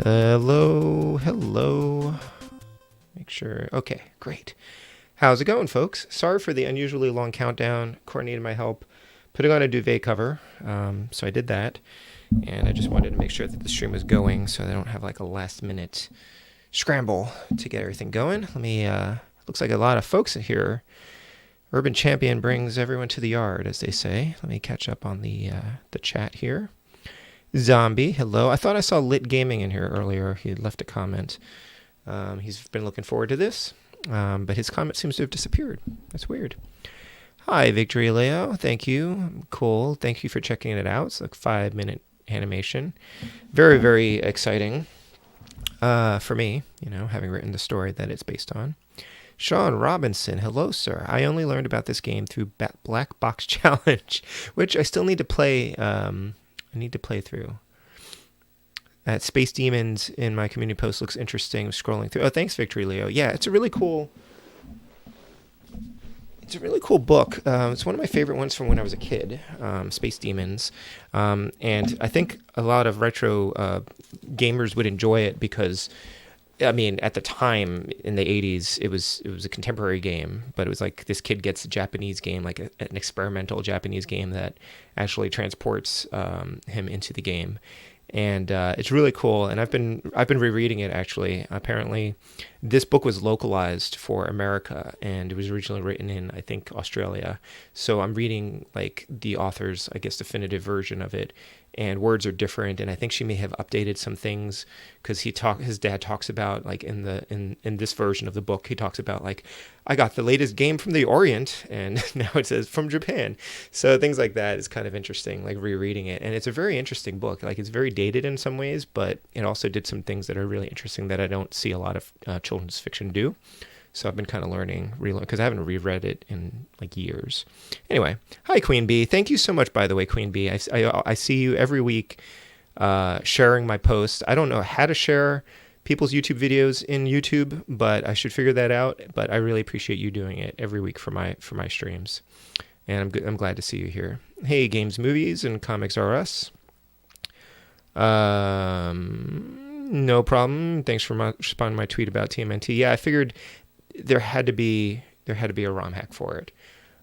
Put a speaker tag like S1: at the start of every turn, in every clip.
S1: Hello. Make sure. Okay, great. How's it going, folks? Sorry for the unusually long countdown. Courtney needed my help putting on a duvet cover, so I did that. And I just wanted to make sure that the stream was going so I don't have like a last-minute scramble to get everything going. Let me, looks like a lot of folks here. Urban Champion brings everyone to the yard, as they say. Let me catch up on the chat here. Zombie, hello. I thought I saw Lit Gaming in here earlier. He left a comment. He's been looking forward to this, but his comment seems to have disappeared. That's weird. Hi, Victory Leo. Thank you. Cool. Thank you for checking it out. It's like 5-minute animation. Very, very exciting for me, you know, having written the story that it's based on. Sean Robinson, hello, sir. I only learned about this game through Black Box Challenge, which I still need to play. I need to play through. Space Demons in my community post looks interesting. I'm scrolling through. Oh, thanks, Victory Leo. Yeah, it's a really cool. It's a really cool book. It's one of my favorite ones from when I was a kid. Space Demons, and I think a lot of retro gamers would enjoy it because, I mean, at the time in the 80s, it was a contemporary game, but it was like this kid gets a Japanese game, like an experimental Japanese game that actually transports him into the game, and it's really cool. And I've been rereading it actually. Apparently, this book was localized for America, and it was originally written in, I think, Australia. So I'm reading like the author's, I guess, definitive version of it. And words are different, and I think she may have updated some things because his dad talks about, like, in this version of the book, he talks about, like, I got the latest game from the Orient, and now it says from Japan. So things like that is kind of interesting, like rereading it. And it's a very interesting book. Like, it's very dated in some ways, but it also did some things that are really interesting that I don't see a lot of children's fiction do. So I've been kind of learning, because I haven't reread it in like years. Anyway, hi, Queen Bee. Thank you so much, by the way, Queen Bee. I see you every week sharing my posts. I don't know how to share people's YouTube videos in YouTube, but I should figure that out. But I really appreciate you doing it every week for my streams. And I'm glad to see you here. Hey, Games, Movies, and Comics R Us. No problem. Thanks for responding to my tweet about TMNT. Yeah, I figured there had to be a ROM hack for it,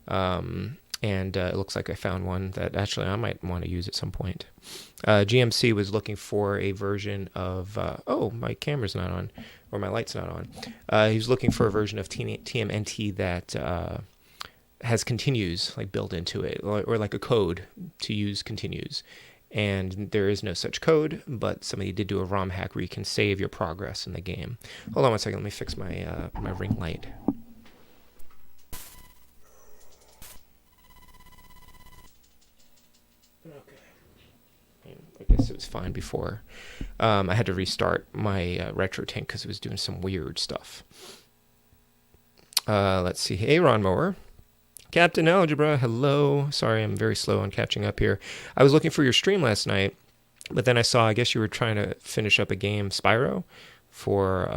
S1: and it looks like I found one that actually I might want to use at some point. GMC was looking for a version of oh, my camera's not on, or my light's not on. He was looking for a version of TMNT that has continues like built into it, or like a code to use continues. And there is no such code, but somebody did do a ROM hack where you can save your progress in the game. Hold on one second. Let me fix my my ring light. Okay. I guess it was fine before. I had to restart my retro tank because it was doing some weird stuff. Let's see. Hey, Ron Mower. Captain Algebra, hello. Sorry, I'm very slow on catching up here. I was looking for your stream last night, but then I saw, I guess you were trying to finish up a game, Spyro, for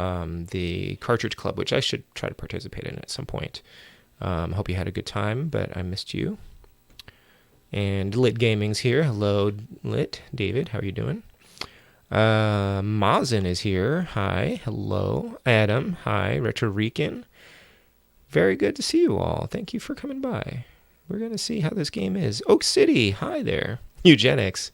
S1: the Cartridge Club, which I should try to participate in at some point. Hope you had a good time, but I missed you. And Lit Gaming's here. Hello, Lit. David, how are you doing? Mazen is here. Hi. Hello. Adam. Hi. Retro Rican. Very good to see you all. Thank you for coming by. We're going to see how this game is. Oak City. Hi there. Eugenics.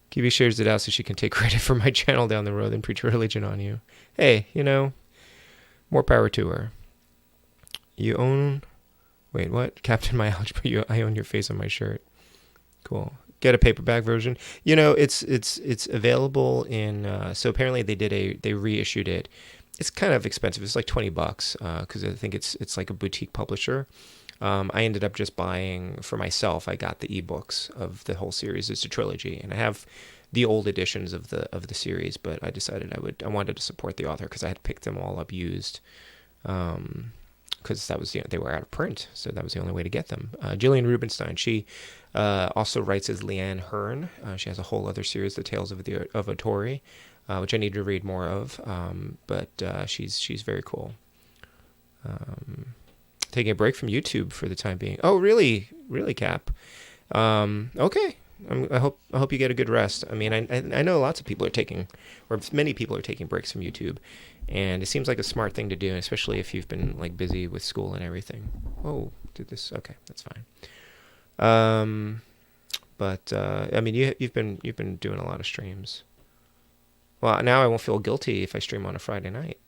S1: Kiwi shares it out so she can take credit for my channel down the road and preach religion on you. Hey, you know, more power to her. You own... Wait, what? Captain My Algebra. I own your face on my shirt. Cool. Get a paperback version. You know, it's available in. So apparently they reissued it. It's kind of expensive. It's like $20 because I think it's like a boutique publisher. I ended up just buying for myself. I got the ebooks of the whole series. It's a trilogy, and I have the old editions of the series. But I decided I wanted to support the author because I had picked them all up used. Because that was they were out of print, so that was the only way to get them. Jillian Rubinstein, she also writes as Leanne Hearn. She has a whole other series, The Tales of Atari, which I need to read more of. But she's very cool. Taking a break from YouTube for the time being. Oh, really, Cap? Okay. I hope you get a good rest. I mean, I know lots of people are taking, or many people are taking breaks from YouTube, and it seems like a smart thing to do, especially if you've been like busy with school and everything. Oh, did this? Okay, that's fine. But I mean, you've been doing a lot of streams. Well, now I won't feel guilty if I stream on a Friday night,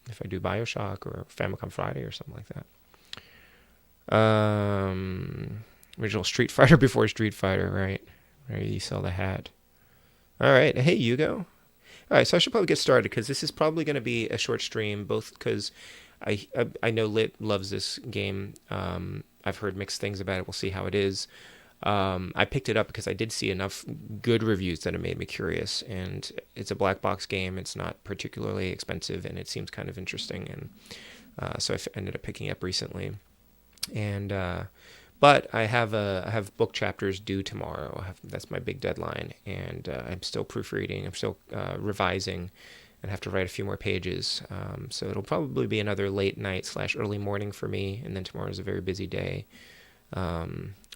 S1: if I do BioShock or Famicom Friday or something like that. Original Street Fighter before Street Fighter, right? Right, you sell the hat. All right, hey Hugo. All right, so I should probably get started because this is probably going to be a short stream, both because I know Lit loves this game. I've heard mixed things about it. We'll see how it is. I picked it up because I did see enough good reviews that it made me curious, and it's a black box game. It's not particularly expensive, and it seems kind of interesting, and so I ended up picking it up recently. And but I have book chapters due tomorrow. That's my big deadline, and I'm still proofreading. I'm still revising, and have to write a few more pages. So it'll probably be another late night / early morning for me, and then tomorrow's a very busy day.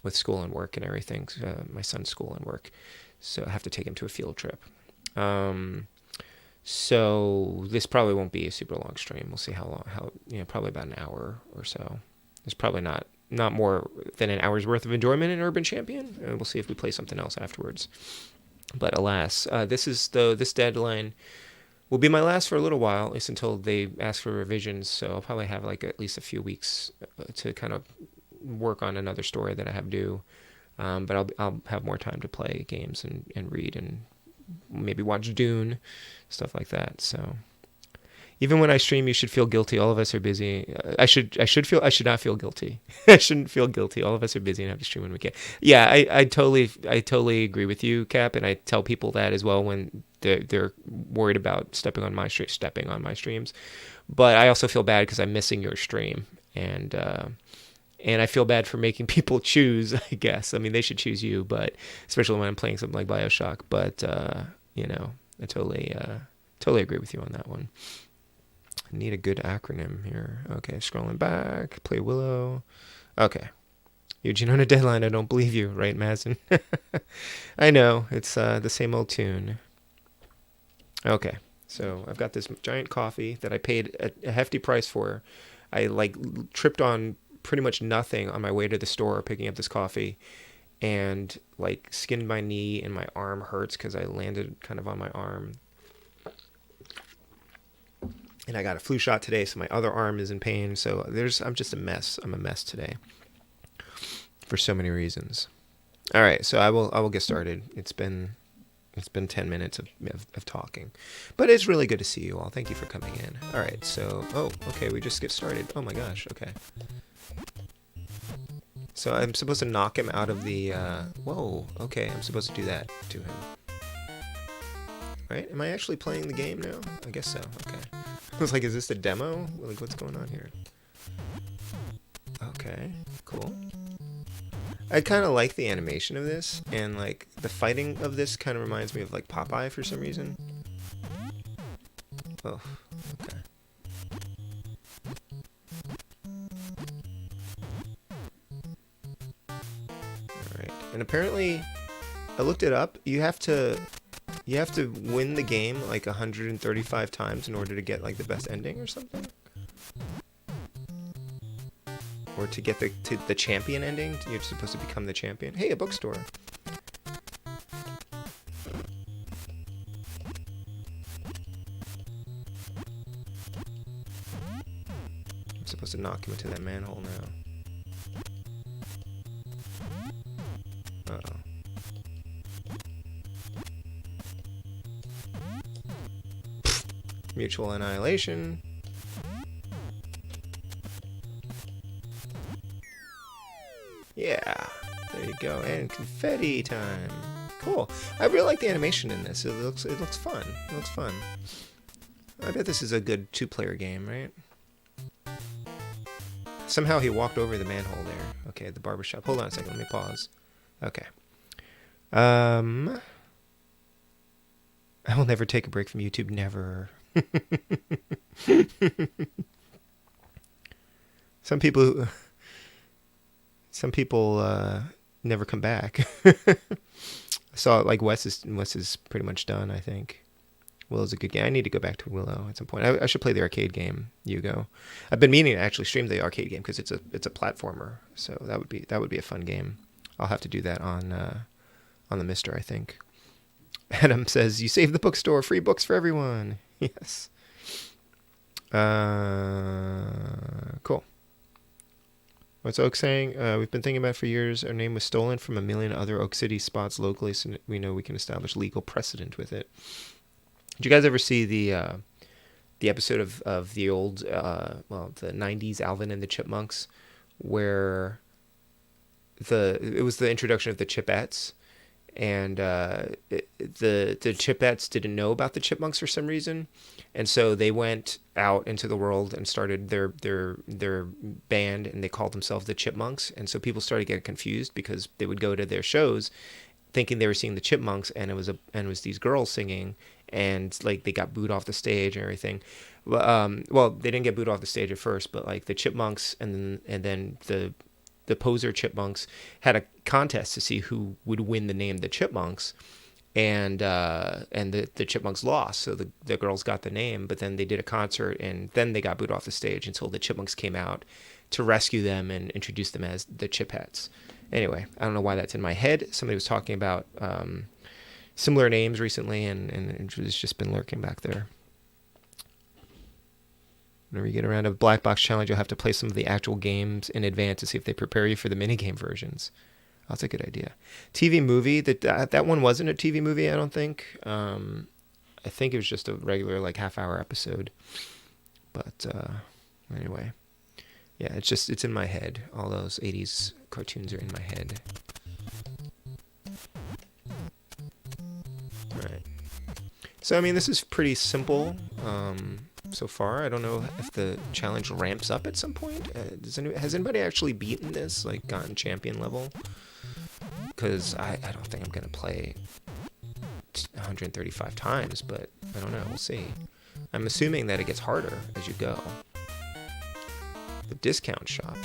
S1: With school and work and everything, my son's school and work, so I have to take him to a field trip. So this probably won't be a super long stream. We'll see how long. Probably about an hour or so. There's probably not more than an hour's worth of enjoyment in Urban Champion. We'll see if we play something else afterwards. But alas, this deadline will be my last for a little while, at least until they ask for revisions. So I'll probably have like at least a few weeks to kind of work on another story that I have due, but I'll have more time to play games and read and maybe watch Dune, stuff like that. So even when I stream, you should feel guilty. All of us are busy. I should not feel guilty. I shouldn't feel guilty. All of us are busy and have to stream when we can. Yeah, I totally agree with you, Cap, and I tell people that as well when they're worried about stepping on my streams. But I also feel bad because I'm missing your stream, and I feel bad for making people choose, I guess. I mean, they should choose you, but especially when I'm playing something like BioShock. But, I totally agree with you on that one. I need a good acronym here. Okay, scrolling back. Play Willow. Okay. Eugene, on a deadline, I don't believe you, right, Mazin? I know. It's the same old tune. Okay. So I've got this giant coffee that I paid a hefty price for. I, tripped on pretty much nothing on my way to the store picking up this coffee, and skinned my knee, and my arm hurts because I landed kind of on my arm, and I got a flu shot today, so my other arm is in pain. So I'm just a mess. I'm a mess today for so many reasons. All right, so I will get started. It's been 10 minutes of talking, but it's really good to see you all. Thank you for coming in. All right, so okay, we just get started. Oh my gosh, okay. So I'm supposed to knock him out of the, whoa, okay, I'm supposed to do that to him. Right? Am I actually playing the game now? I guess so, okay. I was like, is this a demo? What's going on here? Okay, cool. I kind of like the animation of this, and, the fighting of this kind of reminds me of, Popeye for some reason. Oh, okay. And apparently, I looked it up. You have to win the game 135 times in order to get the best ending or something, or to get the champion ending. You're supposed to become the champion. Hey, a bookstore. I'm supposed to knock him into that manhole now. Uh-oh. Mutual annihilation. Yeah, there you go. And confetti time. Cool. I really like the animation in this. It looks fun. It looks fun. I bet this is a good 2-player game, right? Somehow he walked over the manhole there. Okay, the barbershop. Hold on a second. Let me pause. Okay. I will never take a break from YouTube. Never. Some people never come back. I saw like Wes is pretty much done, I think. Willow's a good game. I need to go back to Willow at some point. I should play the arcade game, Yugo. I've been meaning to actually stream the arcade game because it's a platformer. So that would be a fun game. I'll have to do that on the Mister, I think. Adam says, "You saved the bookstore. Free books for everyone." Yes. Cool. What's Oak saying? We've been thinking about it for years. Our name was stolen from a million other Oak City spots locally, so we know we can establish legal precedent with it. Did you guys ever see the episode of the old the 90s Alvin and the Chipmunks, where it was the introduction of the Chipettes, and the Chipettes didn't know about the Chipmunks for some reason, and so they went out into the world and started their band, and they called themselves the Chipmunks, and so people started getting confused because they would go to their shows thinking they were seeing the Chipmunks, and it was these girls singing, and like they got booed off the stage and everything. Well, they didn't get booed off the stage at first, but like the Chipmunks and then the poser Chipmunks had a contest to see who would win the name the Chipmunks, and the Chipmunks lost, so the girls got the name, but then they did a concert, and then they got booed off the stage until the Chipmunks came out to rescue them and introduce them as the Chipettes. Anyway, I don't know why that's in my head. Somebody was talking about similar names recently, and it's just been lurking back there. Whenever you get around a black box challenge, you'll have to play some of the actual games in advance to see if they prepare you for the minigame versions. Oh, that's a good idea. TV movie, that one wasn't a TV movie, I don't think. I think it was just a regular like half-hour episode. But anyway, yeah, it's in my head. All those 80s cartoons are in my head. All right. So I mean, this is pretty simple so far. I don't know if the challenge ramps up at some point. Has anybody actually beaten this, like gotten champion level? Because I don't think I'm going to play 135 times, but I don't know. We'll see. I'm assuming that it gets harder as you go. The discount shop.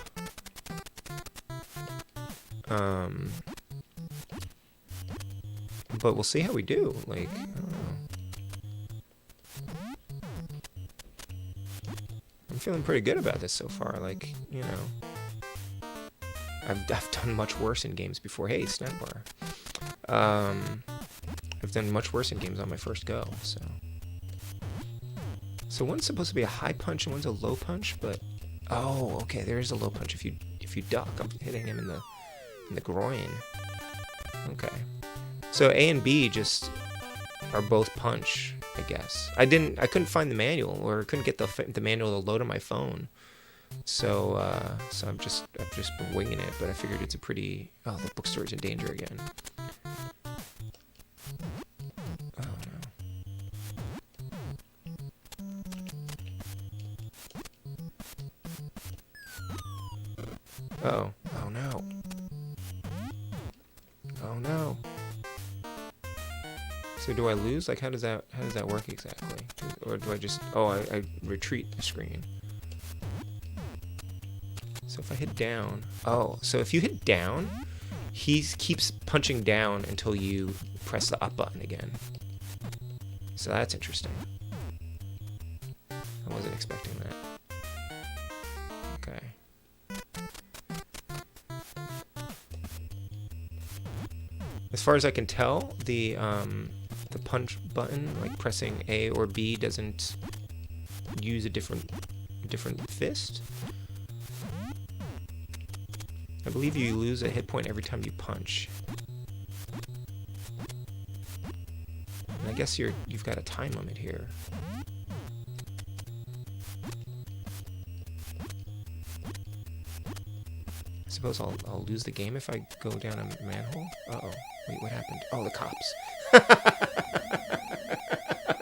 S1: But we'll see how we do. Like, I don't know. I'm feeling pretty good about this so far. Like, you know, I've done much worse in games before. Hey, snack bar. I've done much worse in games on my first go. So one's supposed to be a high punch and one's a low punch, but oh, okay, there is a low punch if you duck. I'm hitting him in the groin. Okay. So A and B just are both punch, I guess. I couldn't find the manual, or couldn't get the manual to load on my phone. So I've just been winging it, but I figured it's a pretty... Oh, the bookstore's in danger again. Oh, no. Oh. Oh, no. Oh, no. So do I lose? Like, how does that work exactly? Or do I just... Oh, I retreat the screen. So if I hit down... Oh, so if you hit down, he keeps punching down until you press the up button again. So that's interesting. I wasn't expecting that. Okay. As far as I can tell, the punch button, like pressing A or B, doesn't use a different fist. I believe you lose a hit point every time you punch. And I guess you've got a time limit here. I suppose I'll lose the game if I go down a manhole. Uh-oh. Wait, what happened? Oh, the cops.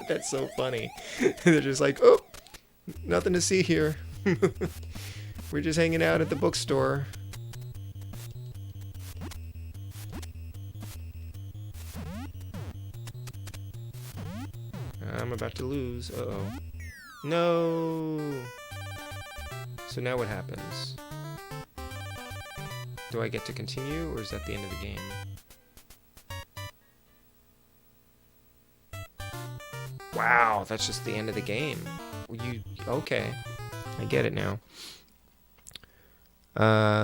S1: That's so funny. They're just like, oh, nothing to see here. We're just hanging out at the bookstore. I'm about to lose. Uh-oh. No! So now what happens? Do I get to continue, or is that the end of the game? Wow, that's just the end of the game. Okay, I get it now.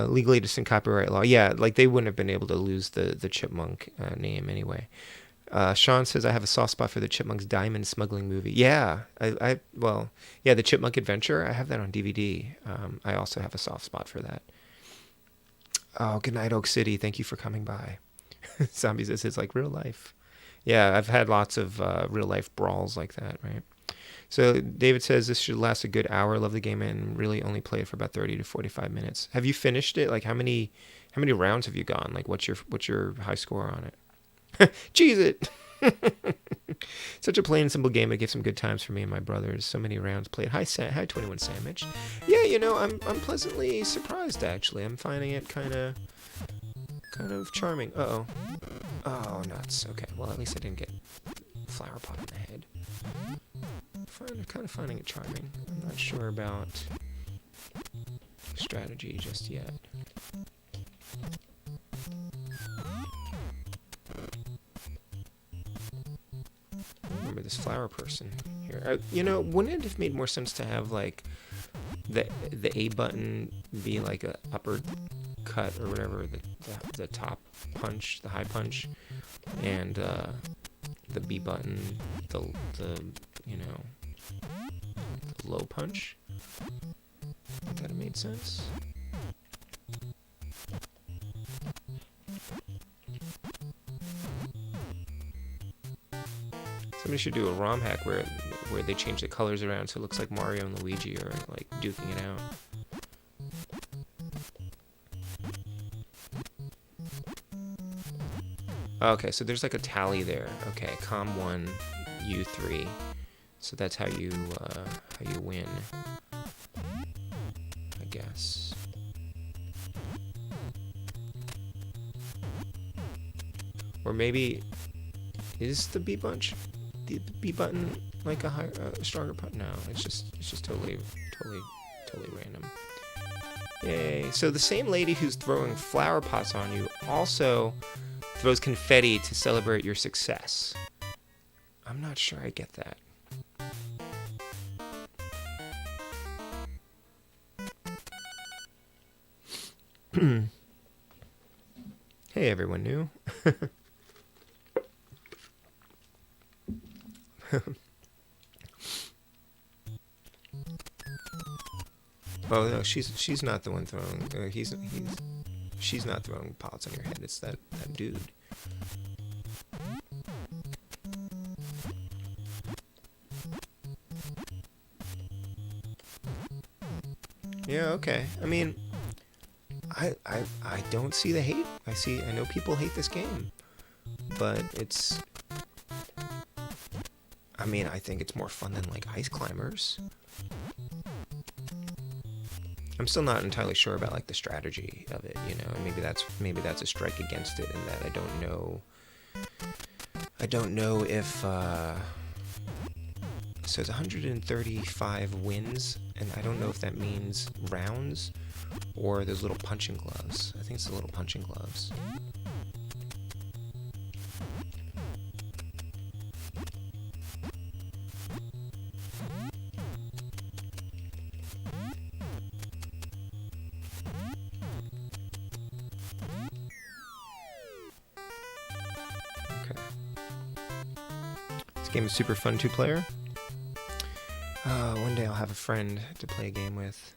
S1: Legally distinct copyright law. Yeah, like they wouldn't have been able to lose the Chipmunk name anyway. Sean says, I have a soft spot for the Chipmunks diamond smuggling movie. Yeah, the Chipmunk Adventure. I have that on DVD. I also have a soft spot for that. Oh, good night, Oak City. Thank you for coming by. Zombies, this is like real life. Yeah, I've had lots of real life brawls like that, right? So David says this should last a good hour. Love the game and really only play it for about 30 to 45 minutes. Have you finished it? Like how many rounds have you gone? Like what's your high score on it? Cheese it. Such a plain and simple game. It gives some good times for me and my brothers. So many rounds played. Hi 21 Sandwich. Yeah, I'm pleasantly surprised actually. I'm finding it kind of charming. Uh-oh. Oh, nuts. Okay, well at least I didn't get flower pot in the head. Kind of finding it charming. I'm not sure about strategy just yet. I remember this flower person here. Wouldn't it have made more sense to have like the A button be like a upper cut or whatever, the top punch, the high punch, and the B button, the low punch? Would that have made sense? Somebody should do a ROM hack where they change the colors around so it looks like Mario and Luigi are like duking it out. Okay, so there's like a tally there. Okay, Com 1, U 3. So that's how you win, I guess. Or maybe is the B button like a stronger button? No, it's just totally random. Yay! So the same lady who's throwing flower pots on you also throws confetti to celebrate your success. I'm not sure I get that. Hey, everyone new. Oh no, she's not the one throwing. She's not throwing pots on your head. It's that dude. Yeah. Okay. I mean, I don't see the hate. I know people hate this game, but it's. I mean, I think it's more fun than like Ice Climbers. I'm still not entirely sure about like the strategy of it, and maybe that's a strike against it, in that I don't know if so it's 135 wins, and I don't know if that means rounds or those little punching gloves. I think it's the little punching gloves. Game is super fun two-player. One day I'll have a friend to play a game with.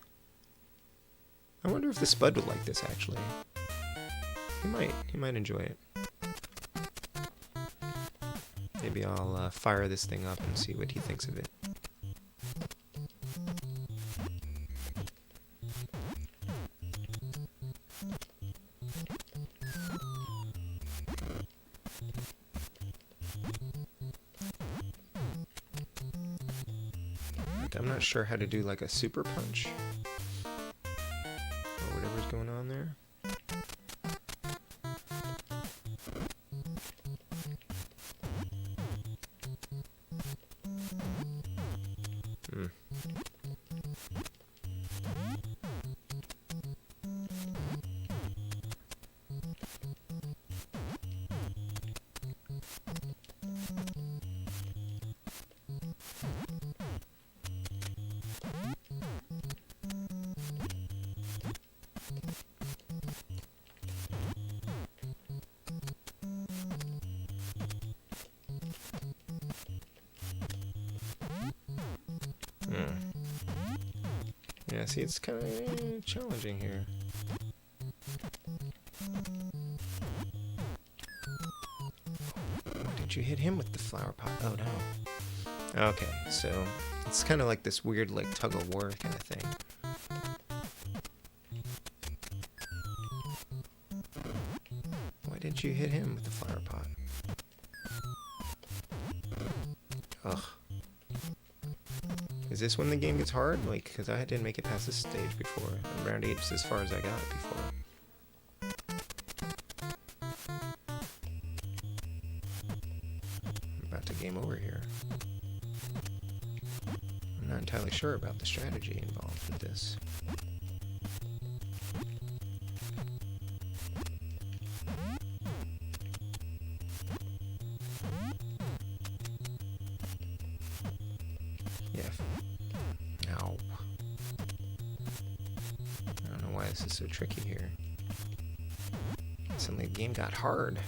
S1: I wonder if the Spud would like this, actually. He might enjoy it. Maybe I'll fire this thing up and see what he thinks of it. I'm not sure how to do like a super punch or whatever's going on there. Yeah, see, it's kind of challenging here. Did you hit him with the flower pot? Oh, no. Okay, so it's kind of like this weird, like, tug-of-war kind of thing. Why didn't you hit him with the flower pot? Ugh. Is this when the game gets hard? Like, because I didn't make it past this stage before. Round 8 is as far as I got it before. I'm about to game over here. I'm not entirely sure about the strategy involved with this. Yeah. Ow. I don't know why this is so tricky here. Suddenly the game got hard.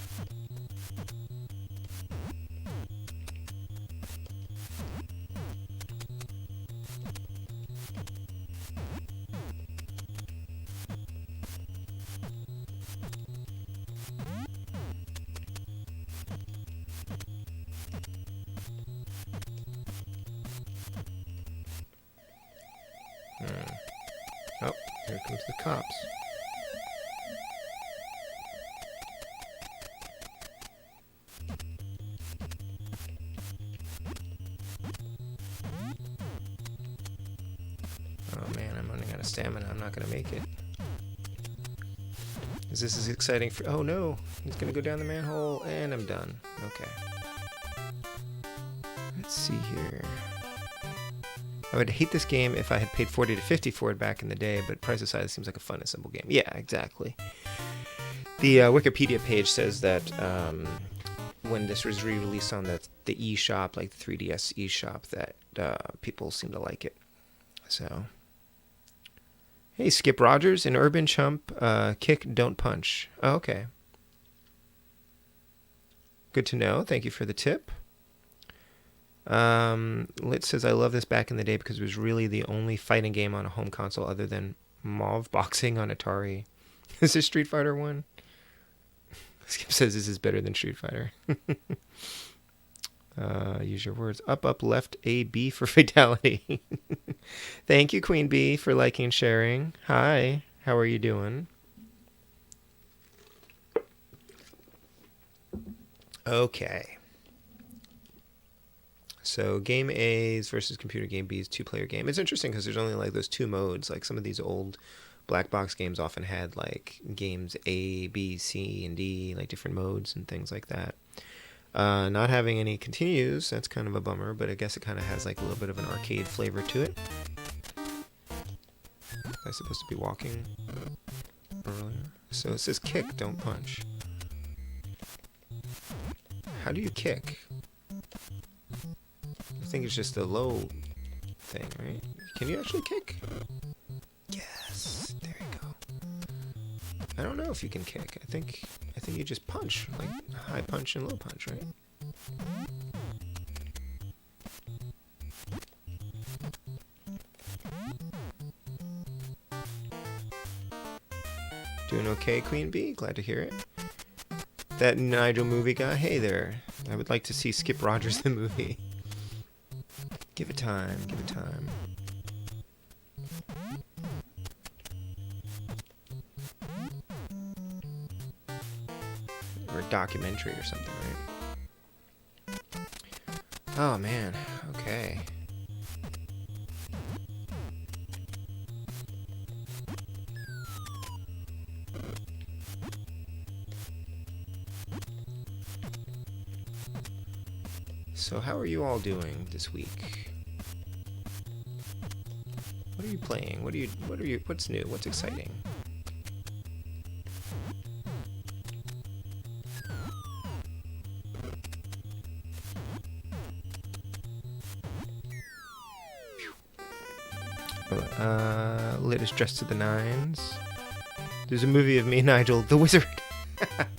S1: Oh, here comes the cops. Oh man, I'm running out of stamina. I'm not going to make it. Is this as exciting for... Oh no, he's going to go down the manhole and I'm done. Okay. Let's see here. I would hate this game if I had paid 40 to 50 for it back in the day, but price aside, it seems like a fun and simple game. Yeah, exactly. The Wikipedia page says that when this was re-released on the eShop, like the 3DS eShop, that people seem to like it. So, hey, Skip Rogers, an urban chump, kick, don't punch. Oh, okay. Good to know. Thank you for the tip. Lit says, I love this back in the day because it was really the only fighting game on a home console other than Mauve Boxing on Atari. Is this Street Fighter 1? Skip says this is better than Street Fighter. Use your words. Up, up, left, A, B for fatality. Thank you, Queen Bee, for liking and sharing. Hi, how are you doing? Okay. So game A's versus computer game B's two-player game. It's interesting because there's only like those two modes. Like some of these old black box games often had like games A, B, C, and D, like different modes and things like that. Not having any continues, that's kind of a bummer, but I guess it kind of has like a little bit of an arcade flavor to it. Was I supposed to be walking earlier? So it says kick, don't punch. How do you kick? I think it's just the low thing, right? Can you actually kick? Yes, there you go. I don't know if you can kick. I think you just punch, like high punch and low punch, right? Doing okay, Queen Bee? Glad to hear it. That Nigel movie guy, hey there. I would like to see Skip Rogers the movie. Give it time, give it time. Or a documentary or something, right? Oh man, okay. So how are you all doing this week? What are you playing? What's new? What's exciting? Lit is dressed to the nines. There's a movie of me and Nigel, the Wizard.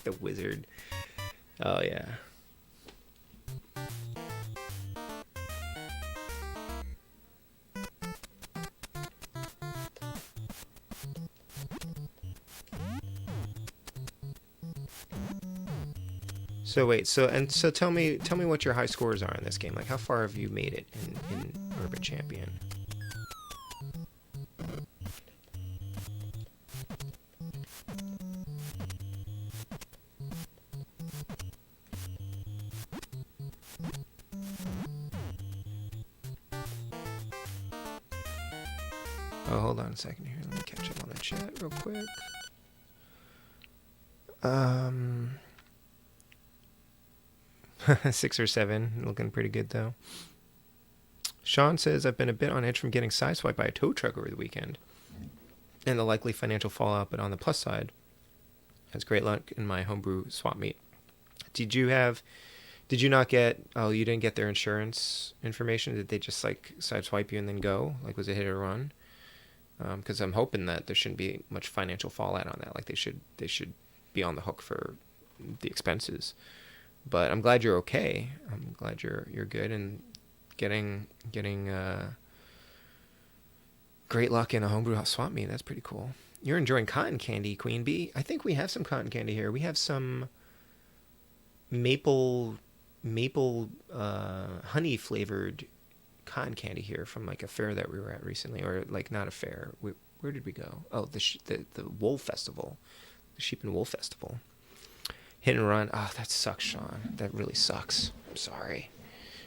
S1: The Wizard. Oh yeah. So wait, so tell me what your high scores are in this game. Like, how far have you made it in Urban Champion? Oh, hold on a second here. Let me catch up on the chat real quick. 6 or 7, looking pretty good though. Sean says, I've been a bit on edge from getting sideswiped by a tow truck over the weekend and the likely financial fallout, but on the plus side, has great luck in my homebrew swap meet. Did you not get, you didn't get their insurance information? Did they just like sideswipe you and then go? Like, was it hit or run? Because I'm hoping that there shouldn't be much financial fallout on that. Like, they should be on the hook for the expenses. But I'm glad you're okay. I'm glad you're good and getting great luck in a homebrew swap meet. That's pretty cool. You're enjoying cotton candy, Queen Bee. I think we have some cotton candy here. We have some maple honey flavored cotton candy here from like a fair that we were at recently, or like not a fair. Where did we go? Oh, the wool festival, the sheep and wool festival. Hit and run. Oh, that sucks, Sean. That really sucks. I'm sorry.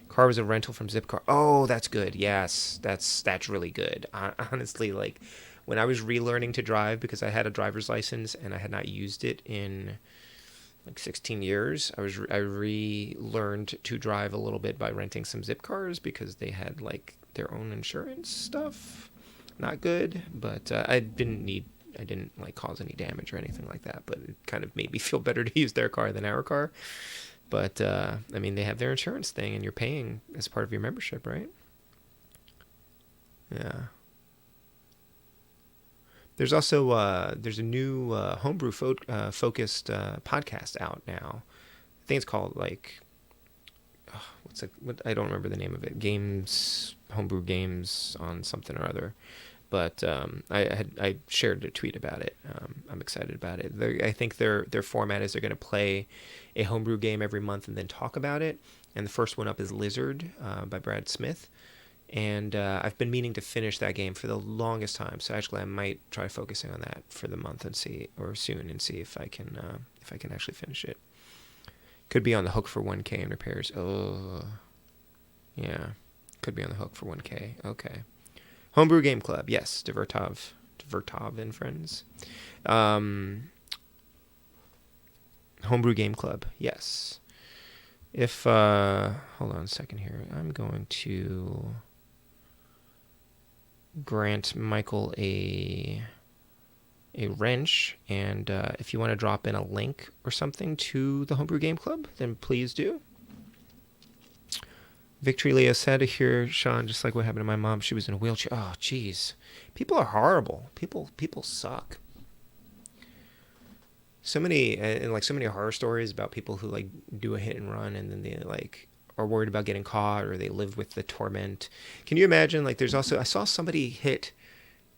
S1: Car was a rental from Zipcar. Oh, that's good. Yes, that's really good. Honestly, like when I was relearning to drive because I had a driver's license and I had not used it in like 16 years, I relearned to drive a little bit by renting some Zipcars because they had like their own insurance stuff. Not good, but I didn't like cause any damage or anything like that, but it kind of made me feel better to use their car than our car. But I mean, they have their insurance thing and you're paying as part of your membership, right? Yeah. There's also there's a new homebrew focused podcast out now. I think it's called like what I don't remember the name of it. Homebrew games on something or other. But I shared a tweet about it. I'm excited about it. I think their format is they're going to play a homebrew game every month and then talk about it. And the first one up is Lizard by Brad Smith. And I've been meaning to finish that game for the longest time. So actually, I might try focusing on that for the month and see if I can actually finish it. Could be on the hook for 1K in repairs. Oh, yeah. Could be on the hook for 1K. Okay. Homebrew Game Club, yes. Divertov and friends. Homebrew Game Club, yes. If hold on a second here, I'm going to grant Michael a wrench, and if you want to drop in a link or something to the Homebrew Game Club, then please do. Victory Leo, sad to hear, Sean, just like what happened to my mom. She was in a wheelchair. Oh, jeez. People are horrible. People suck. So many horror stories about people who like do a hit and run and then they like are worried about getting caught or they live with the torment. Can you imagine? Like, I saw somebody hit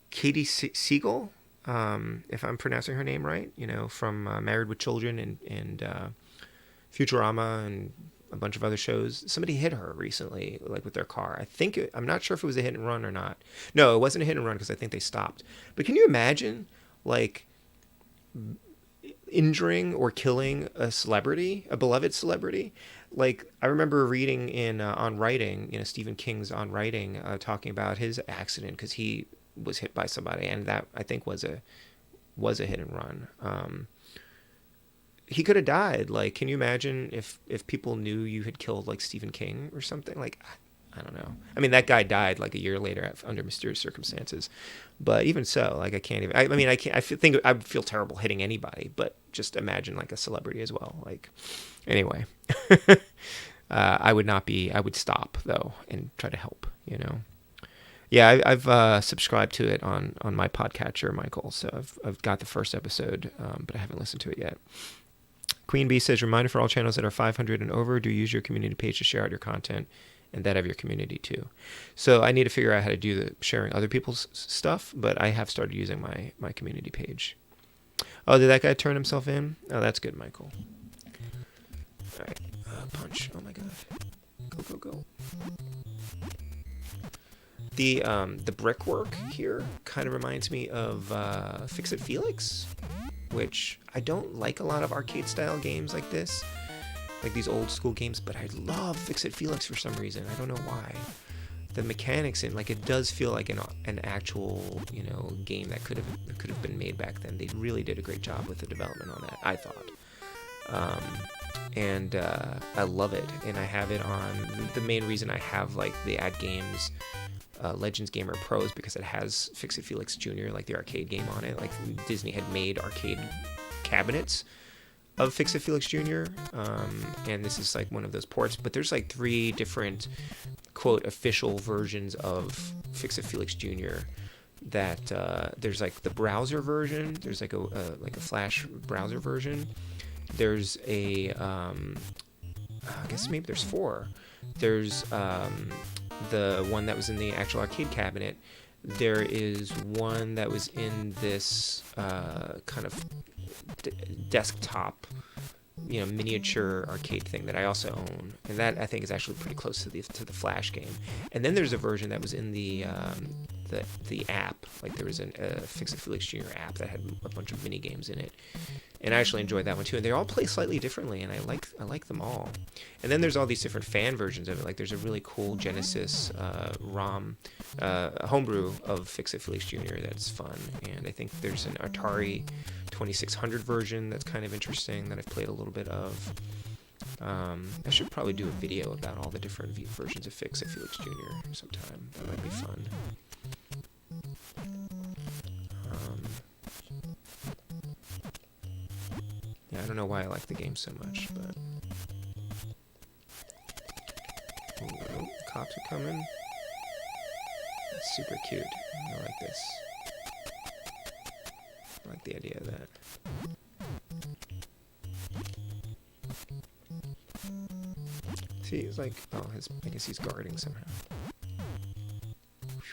S1: Katie Siegel, if I'm pronouncing her name right, from Married with Children and Futurama and a bunch of other shows. Somebody hit her recently, like with their car. I'm not sure if it was a hit and run or not. No, it wasn't a hit and run because I think they stopped. But can you imagine, like, injuring or killing a beloved celebrity? Like, I remember reading in On Writing, Stephen King's On Writing, talking about his accident because he was hit by somebody, and that I think was a hit and run. He could have died. Like, can you imagine if people knew you had killed like Stephen King or something? Like, I don't know. I mean, that guy died like a year later under mysterious circumstances. But even so, like, I can't even. I mean, I can't. I think I would feel terrible hitting anybody, but just imagine like a celebrity as well. Like, anyway, I would not be. I would stop though and try to help. Yeah, I've subscribed to it on my podcatcher, Michael. So I've got the first episode, but I haven't listened to it yet. Queen Bee says, reminder for all channels that are 500 and over, do use your community page to share out your content and that of your community too. So I need to figure out how to do the sharing other people's stuff, but I have started using my community page. Oh, did that guy turn himself in? Oh, that's good, Michael. All go. The brickwork here kind of reminds me of Fix-It Felix, which I don't like a lot of arcade-style games like this, like these old-school games, but I love Fix-It Felix for some reason. I don't know why. The mechanics in, like, it does feel like an actual, you know, game that could have been made back then. They really did a great job with the development on that, I thought. And I love it, and I have it on. The main reason I have, like, the Ad Games Legends Gamer Pro is because it has Fix-It Felix Jr., like the arcade game on it. Like, Disney had made arcade cabinets of Fix-It Felix Jr., and this is like one of those ports, but there's like 3 different, quote, official versions of Fix-It Felix Jr. that there's like the browser version, there's like a Flash browser version, there's a I guess maybe there's 4. There's the one that was in the actual arcade cabinet. There is one that was in this kind of desktop, you know, miniature arcade thing that I also own, and that I think is actually pretty close to the Flash game. And then there's a version that was in the app. Like, there was a Fix-It Felix Jr. app that had a bunch of mini games in it, and I actually enjoyed that one too. And they all play slightly differently, and I like them all. And then there's all these different fan versions of it. Like, there's a really cool Genesis ROM homebrew of Fix-It Felix Jr. that's fun, and I think there's an Atari 2600 version that's kind of interesting that I've played a little bit of. I should probably do a video about all the different versions of Fix-It Felix Jr. sometime. That might be fun. Yeah, I don't know why I like the game so much, but... Ooh, cops are coming. That's super cute. I like this. I like the idea of that. See, it's like, oh, I guess he's guarding somehow.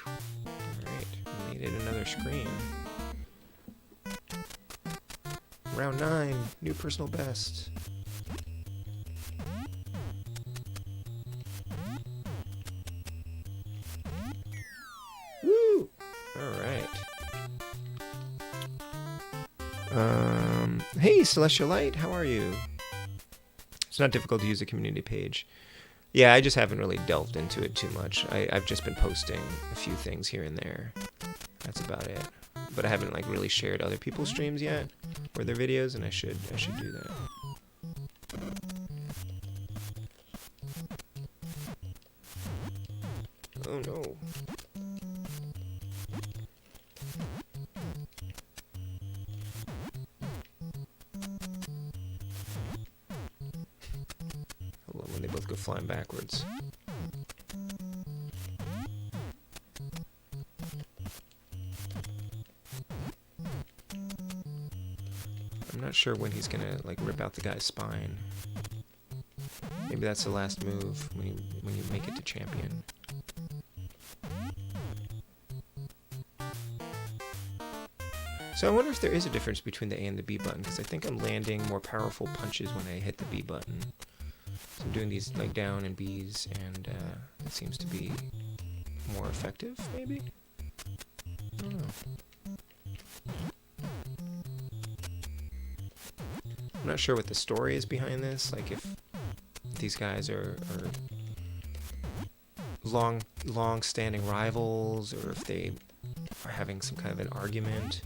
S1: Alright, we needed another screen. Round 9, new personal best. Woo! Alright. Hey, Celestial Light, how are you? It's not difficult to use a community page. Yeah, I just haven't really delved into it too much. I've just been posting a few things here and there. That's about it. But I haven't like really shared other people's streams yet or their videos, and I should do that. Oh no. I love when they both go flying backwards. I'm not sure when he's gonna like rip out the guy's spine. Maybe that's the last move when you make it to champion. So I wonder if there is a difference between the A and the B button, because I think I'm landing more powerful punches when I hit the B button. So I'm doing these like down and Bs, and it seems to be more effective, maybe? I don't know. I'm not sure what the story is behind this, like if these guys are long-standing rivals, or if they are having some kind of an argument.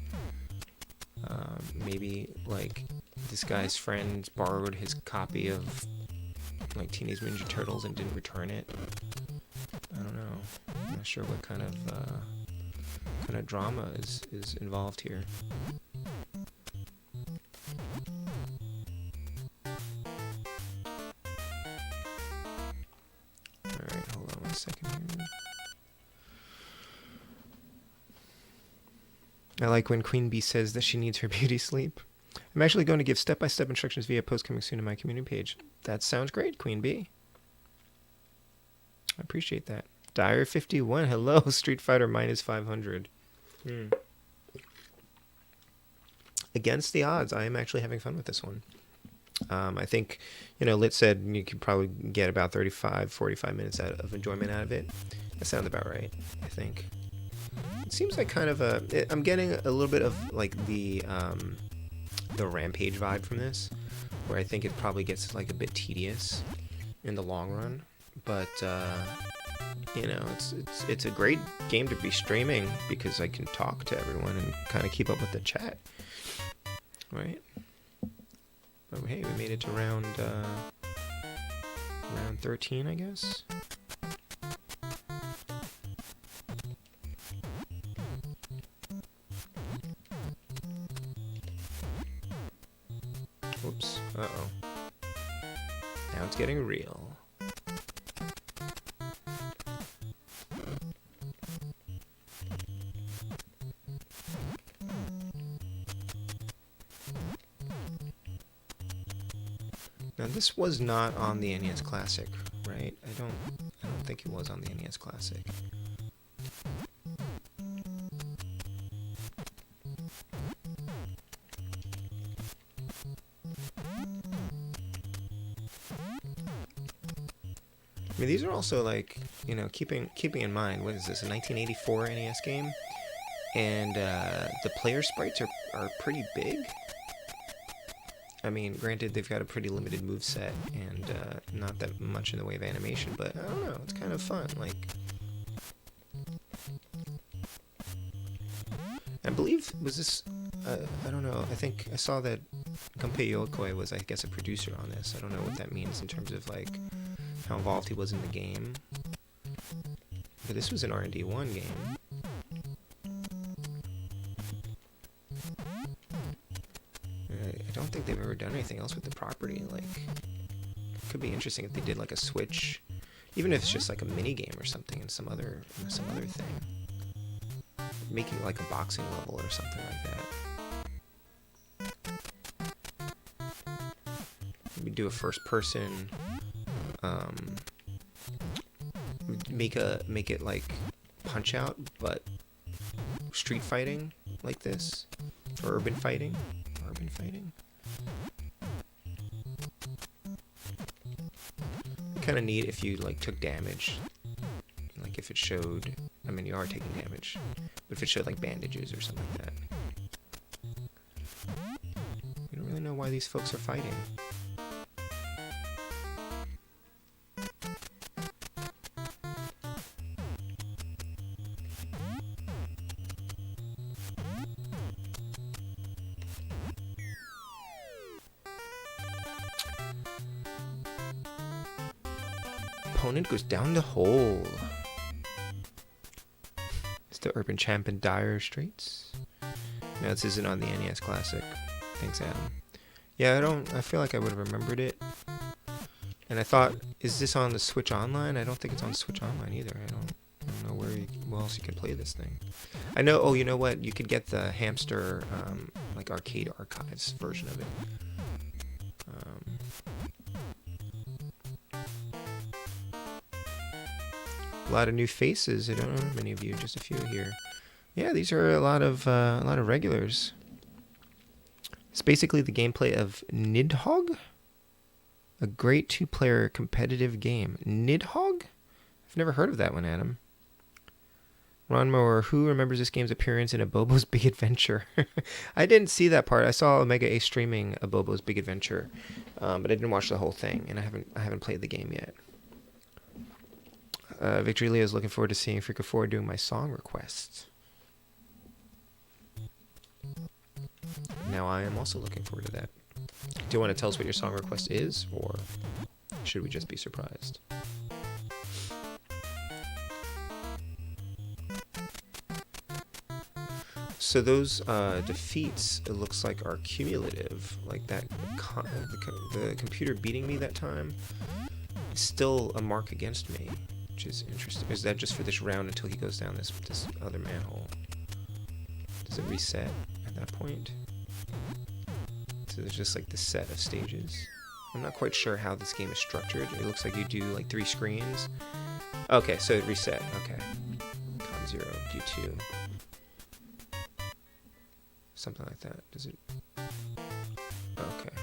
S1: Maybe like this guy's friend borrowed his copy of like Teenage Ninja Turtles and didn't return it. I don't know. I'm not sure what kind of drama is involved here. Alright, hold on one second here. I like when Queen Bee says that she needs her beauty sleep. I'm actually going to give step-by-step instructions via post coming soon to my community page. That sounds great, Queen Bee. I appreciate that. Dire 51, hello, Street Fighter minus 500. Against the odds, I am actually having fun with this one. I think, Lit said you could probably get about 35, 45 minutes of enjoyment out of it. That sounds about right, I think. It seems like kind of I'm getting a little bit of like the Rampage vibe from this, where I think it probably gets like a bit tedious in the long run. But it's a great game to be streaming because I can talk to everyone and kind of keep up with the chat, right? But hey, we made it to round 13, I guess. Oops. Uh-oh. Now it's getting real. Now this was not on the NES Classic, right? I don't think it was on the NES Classic. I mean, these are also like, keeping in mind, what is this, a 1984 NES game? And the player sprites are pretty big. I mean, granted, they've got a pretty limited moveset and not that much in the way of animation, but I don't know, it's kind of fun. Like, I believe, was this, I don't know, I think I saw that Gunpei Yokoi was, I guess, a producer on this. I don't know what that means in terms of, like, how involved he was in the game. But this was an R&D1 game. I don't think they've ever done anything else with the property. Like, it could be interesting if they did like a Switch, even if it's just like a mini game or something in some other thing. Making like a boxing level or something like that. Maybe do a first person. Make it like Punch Out, but street fighting like this, or urban fighting. Kind of neat if you like took damage, like if it showed. I mean, you are taking damage, but if it showed like bandages or something like that. We don't really know why these folks are fighting. Opponent goes down the hole. It's the urban champ in dire straits. No, this isn't on the NES Classic. Thanks, Adam. Yeah, I feel like I would have remembered it. And I thought, is this on the Switch Online? I don't think it's on Switch Online either. I don't know where else you can play this thing. I know, oh, you know what? You could get the Hamster, like Arcade Archives version of it. A lot of new faces. I don't know many of you, just a few here. Yeah, these are a lot of regulars. It's basically the gameplay of Nidhogg, a great two-player competitive game. Nidhogg? I've never heard of that one, Adam. Ron Moore, who remembers this game's appearance in a Bobo's Big Adventure? I didn't see that part. I saw Omega Ace streaming a Bobo's Big Adventure, but I didn't watch the whole thing, and I haven't played the game yet. Victory Leo is looking forward to seeing Freaka 4 doing my song requests. Now I am also looking forward to that. Do you want to tell us what your song request is, or should we just be surprised? So those defeats, it looks like, are cumulative. Like that, the computer beating me that time is still a mark against me. Which is interesting. Is that just for this round until he goes down this other manhole? Does it reset at that point? So there's just like this set of stages. I'm not quite sure how this game is structured. It looks like you do like 3 screens. Okay, so it reset. Okay. Con 0, D2. Something like that. Does it? Okay.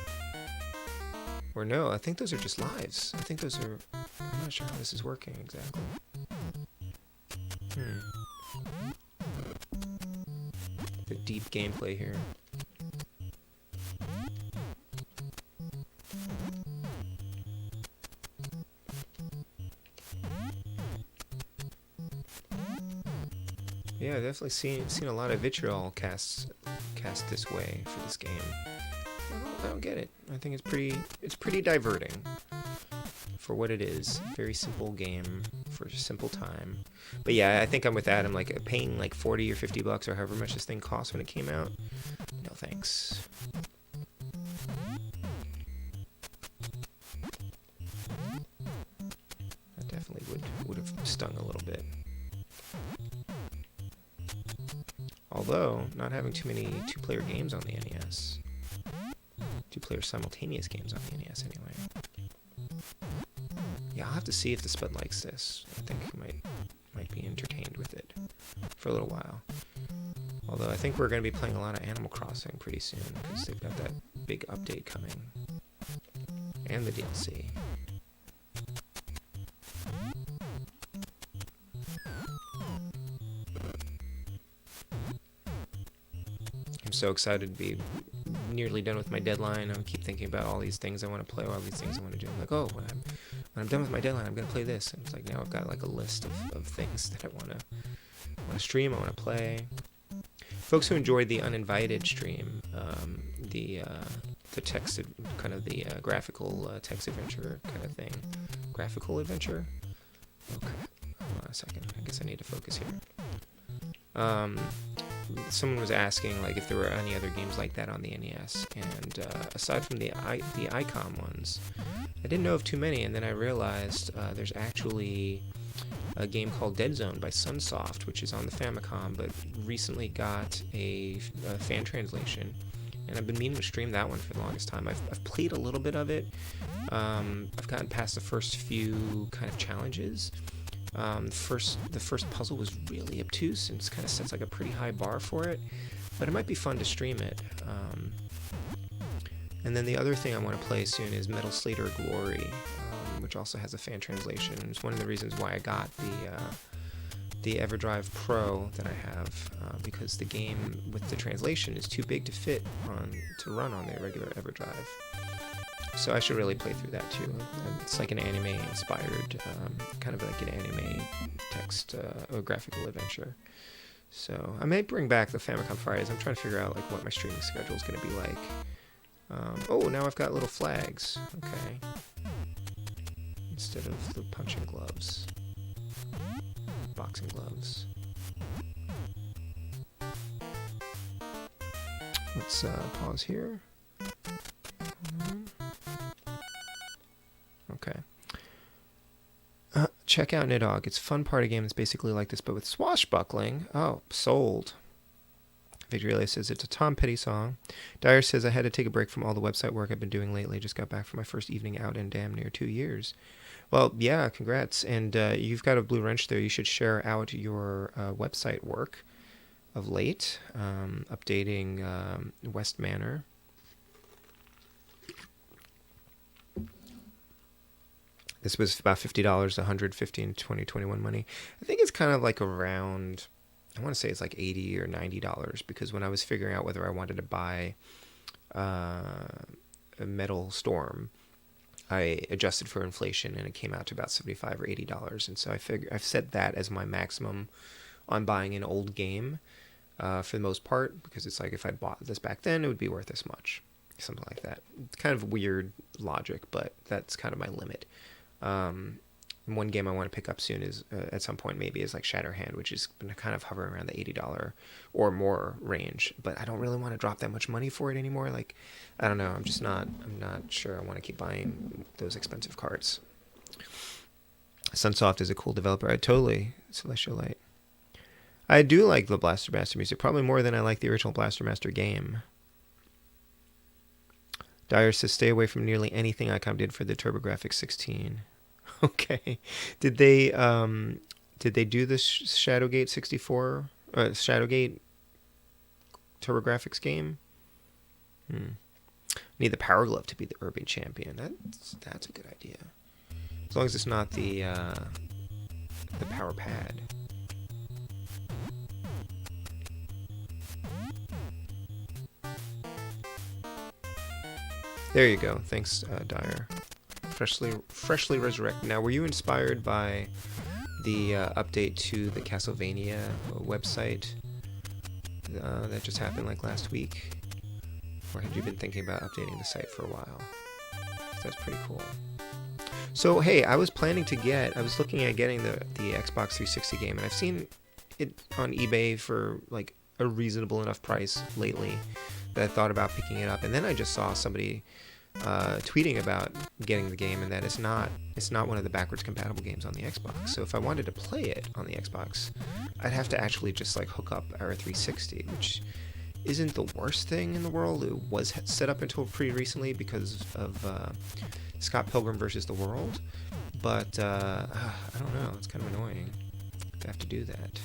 S1: Or no, I think those are just lives. I think those are... I'm not sure how this is working exactly. The deep gameplay here. Yeah, I've definitely seen a lot of vitriol cast this way for this game. I don't get it. I think it's pretty diverting for what it is. Very simple game for a simple time. But yeah, I think I'm with Adam. Like paying like $40 or $50 or however much this thing cost when it came out. No thanks. That definitely would have stung a little bit. Although, not having too many two-player games on the NES. Two-player simultaneous games on the NES, anyway. Yeah, I'll have to see if the Spud likes this. I think he might be entertained with it for a little while. Although I think we're going to be playing a lot of Animal Crossing pretty soon, because they've got that big update coming. And the DLC. I'm so excited to be nearly done with my deadline. I keep thinking about all these things I want to play, all these things I want to do. I'm like, oh, when I'm done with my deadline, I'm going to play this. And it's like now I've got like a list of things that I want to stream, I want to play. Folks who enjoyed the uninvited stream, the text, kind of the graphical text adventure kind of thing. Graphical adventure? Okay, hold on a second. I guess I need to focus here. Someone was asking like if there were any other games like that on the NES, and aside from the Icom ones, I didn't know of too many. And then I realized there's actually a game called Dead Zone by Sunsoft, which is on the Famicom, but recently got a fan translation, and I've been meaning to stream that one for the longest time. I've played a little bit of it. I've gotten past the first few kind of challenges. The first puzzle was really obtuse and kind of sets like a pretty high bar for it, but it might be fun to stream it. And then the other thing I want to play soon is Metal Slater Glory, which also has a fan translation. It's one of the reasons why I got the EverDrive Pro that I have, because the game with the translation is too big to run on the regular EverDrive. So I should really play through that too. It's like an anime-inspired, kind of like an anime text or graphical adventure. So I may bring back the Famicom Fridays. I'm trying to figure out like what my streaming schedule is going to be like. Oh, now I've got little flags. Okay. Instead of the punching gloves. Boxing gloves. Let's pause here. Okay. Check out Nidhogg. It's a fun party game that's basically like this, but with swashbuckling. Oh, sold. Victoria says it's a Tom Petty song. Dyer says I had to take a break from all the website work I've been doing lately. Just got back from my first evening out in damn near 2 years. Well, yeah, congrats. And you've got a blue wrench there. You should share out your website work of late, updating West Manor. This was about $50, $150 in 2021 money. I think it's kind of like around, I want to say it's like $80 or $90, because when I was figuring out whether I wanted to buy a Metal Storm, I adjusted for inflation and it came out to about $75 or $80. And so I've set that as my maximum on buying an old game for the most part, because it's like if I'd bought this back then, it would be worth this much. Something like that. It's kind of weird logic, but that's kind of my limit. One game I want to pick up soon is at some point maybe is like Shatterhand, which is been kind of hovering around the $80 or more range, but I don't really want to drop that much money for it anymore. Like, I don't know, I'm not sure I want to keep buying those expensive cards. Sunsoft is a cool developer. I totally, Celestial Light. I do like the Blaster Master music, probably more than I like the original Blaster Master game. Dyer says stay away from nearly anything Icom did for the TurboGrafx 16. Okay. Did they do the Shadowgate 64 Shadowgate TurboGrafx game? need the Power Glove to be the Urban Champion. That's a good idea. As long as it's not the Power Pad. There you go. Thanks, Dyer. Freshly resurrected. Now, were you inspired by the update to the Castlevania website that just happened like last week? Or had you been thinking about updating the site for a while? That's pretty cool. So, hey, I was looking at getting the Xbox 360 game, and I've seen it on eBay for like a reasonable enough price lately that I thought about picking it up. And then I just saw somebody tweeting about getting the game, and that it's not one of the backwards compatible games on the Xbox. So if I wanted to play it on the Xbox, I'd have to actually just like hook up our 360, which isn't the worst thing in the world. It was set up until pretty recently because of Scott Pilgrim versus the World, but I don't know, it's kind of annoying to have to do that.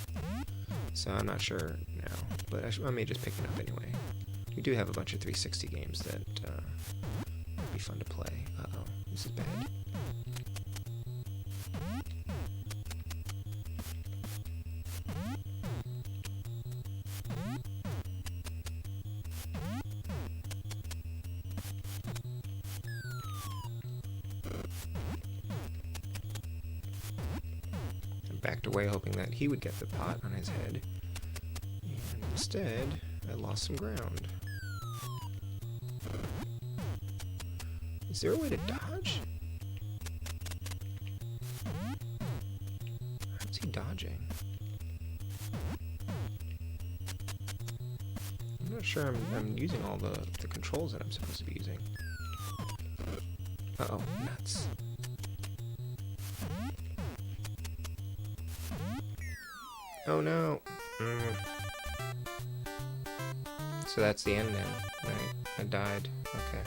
S1: So I'm not sure now, but I may just pick it up anyway. We do have a bunch of 360 games that would be fun to play. Uh-oh, this is bad. I backed away hoping that he would get the pot on his head. And instead, I lost some ground. Is there a way to dodge? How's he dodging? I'm not sure I'm using all the controls that I'm supposed to be using. Uh-oh, nuts. Oh no. So that's the end now, right? I died. Okay.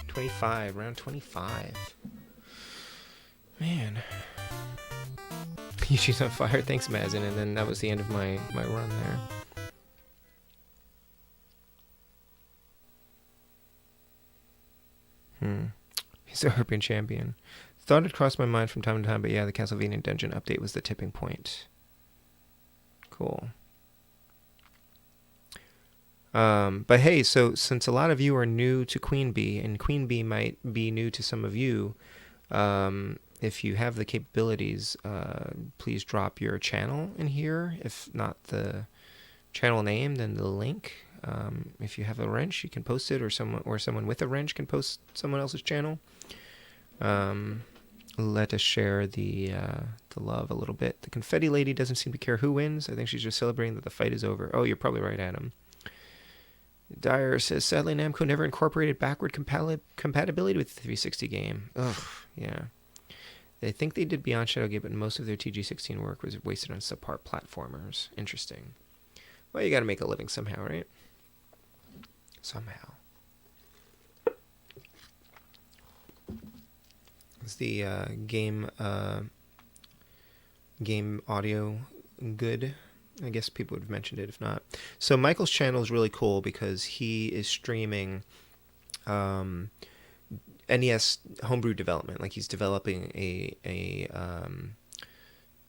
S1: 25, round 25. Man. Yoshi's on fire. Thanks, Mazin. And then that was the end of my run there. He's the European champion. Thought it crossed my mind from time to time, but yeah, the Castlevania Dungeon update was the tipping point. Cool. But hey, so since a lot of you are new to Queen Bee, and Queen Bee might be new to some of you, if you have the capabilities, please drop your channel in here. If not the channel name, then the link. If you have a wrench, you can post it, or someone with a wrench can post someone else's channel. Let us share the love a little bit. The confetti lady doesn't seem to care who wins. I think she's just celebrating that the fight is over. Oh, you're probably right, Adam. Dyer says, sadly, Namco never incorporated backward compatibility with the 360 game. Ugh, yeah. They think they did Beyond Shadowgate, but most of their TG16 work was wasted on subpar platformers. Interesting. Well, you gotta make a living somehow, right? Somehow. Is the game audio good? I guess people would have mentioned it if not. So Michael's channel is really cool because he is streaming NES homebrew development. Like he's developing a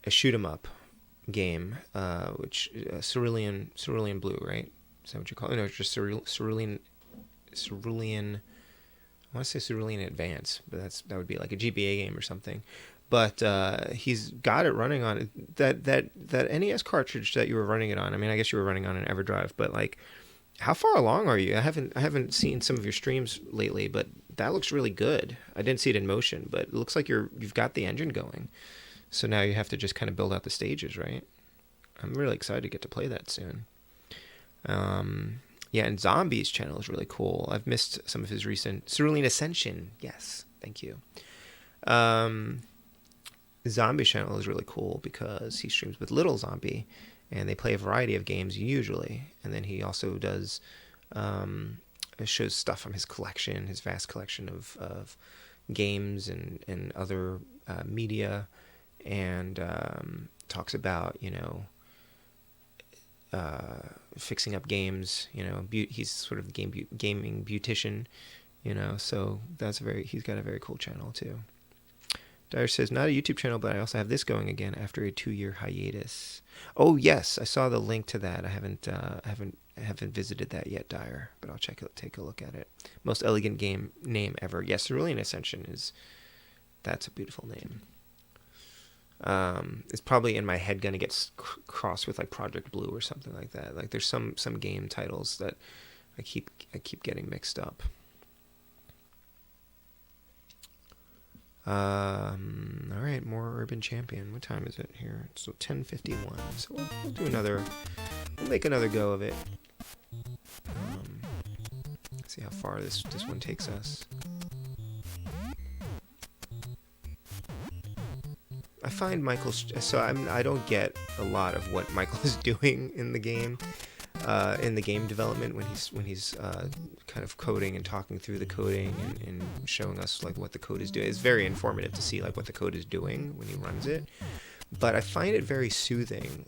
S1: shoot 'em up game, which Cerulean Blue, right? Is that what you call it? No, it's just Cerulean. I want to say Cerulean Advance, but that would be like a GBA game or something. But he's got it running on that NES cartridge that you were running it on. I mean, I guess you were running on an EverDrive, but like, how far along are you? I haven't seen some of your streams lately, but that looks really good. I didn't see it in motion, but it looks like you've got the engine going. So now you have to just kind of build out the stages, right? I'm really excited to get to play that soon. Yeah, and Zombie's channel is really cool. I've missed some of his recent Cerulean Ascension. Yes, thank you. Zombie channel is really cool because he streams with Little Zombie, and they play a variety of games usually. And then he also does shows stuff from his collection, his vast collection of games and other media, and talks about fixing up games. He's sort of the gaming beautician, You know, so he's got a very cool channel too. Dyer says, not a YouTube channel, but I also have this going again after a 2-year hiatus. Oh yes, I saw the link to that. I haven't visited that yet, Dyer, but I'll take a look at it. Most elegant game name ever. Yes, Cerulean Ascension that's a beautiful name. It's probably in my head gonna get crossed with like Project Blue or something like that. Like there's some game titles that I keep getting mixed up. All right, more Urban Champion. What time is it here? So 10:51. So we'll make another go of it. See how far this one takes us. I find I don't get a lot of what Michael is doing in the game development when he's kind of coding and talking through the coding and showing us like what the code is doing. It's very informative to see like what the code is doing when he runs it. But I find it very soothing.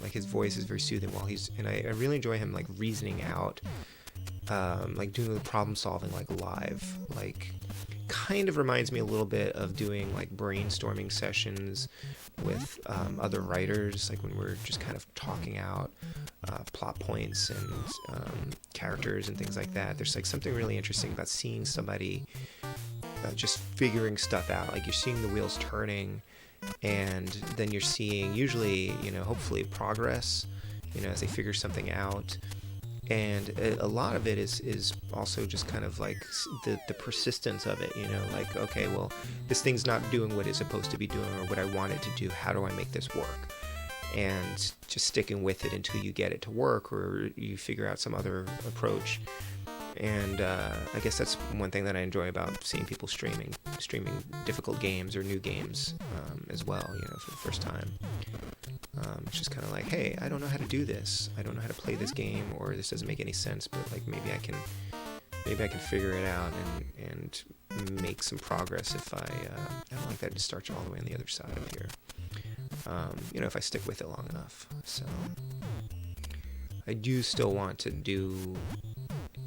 S1: Like his voice is very soothing and I really enjoy him like reasoning out, like doing the problem solving like live. Like kind of reminds me a little bit of doing like brainstorming sessions with other writers, like when we're just kind of talking out plot points and characters and things like that. There's like something really interesting about seeing somebody just figuring stuff out. Like you're seeing the wheels turning, and then you're seeing usually, hopefully progress, as they figure something out. And a lot of it is also just kind of like the persistence of it, like, okay, well, this thing's not doing what it's supposed to be doing or what I want it to do. How do I make this work? And just sticking with it until you get it to work or you figure out some other approach. And I guess that's one thing that I enjoy about seeing people streaming difficult games or new games as well, for the first time. It's just kind of like, hey, I don't know how to do this. I don't know how to play this game, or this doesn't make any sense, but like maybe I can figure it out and make some progress if I don't like that it starts all the way on the other side of here. If I stick with it long enough. So I do still want to do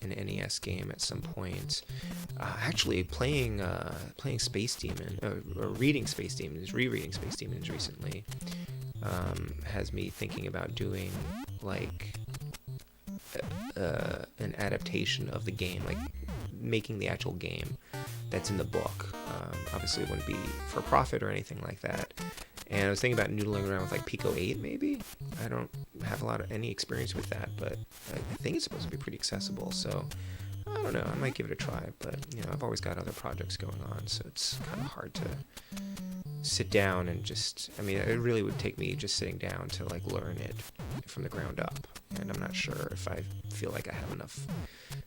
S1: an NES game at some point. Actually, playing Space Demon, or reading Space Demons, rereading Space Demons recently, has me thinking about doing like an adaptation of the game, like making the actual game that's in the book. Obviously, it wouldn't be for profit or anything like that. And I was thinking about noodling around with like Pico 8 maybe. I don't have any experience with that, but I think it's supposed to be pretty accessible, so I don't know, I might give it a try. But I've always got other projects going on, so it's kind of hard to sit down and it really would take me just sitting down to like learn it from the ground up, and I'm not sure if I feel like I have enough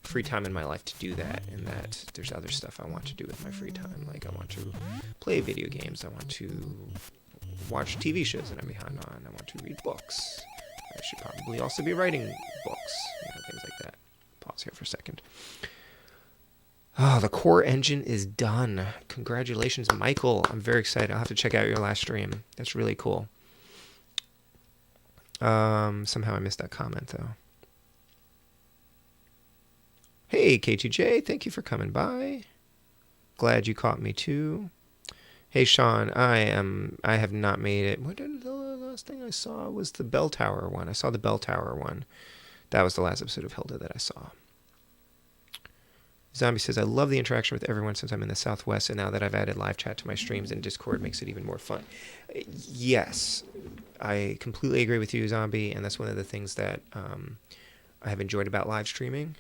S1: free time in my life to do that, and that there's other stuff I want to do with my free time. Like I want to play video games, I want to watch TV shows that I'm behind on, I want to read books, I should probably also be writing books, things like that. Pause here for a second. Oh, the core engine is done. Congratulations, Michael. I'm very excited. I'll have to check out your last stream. That's really cool. Somehow I missed that comment, though. Hey, KTJ, thank you for coming by. Glad you caught me, too. Hey, Sean, I have not made it. What did the last thing I saw was the Bell Tower one. I saw the Bell Tower one. That was the last episode of Hilda that I saw. Zombie says, I love the interaction with everyone since I'm in the Southwest, and now that I've added live chat to my streams and Discord makes it even more fun. Yes, I completely agree with you, Zombie, and that's one of the things that I have enjoyed about live streaming.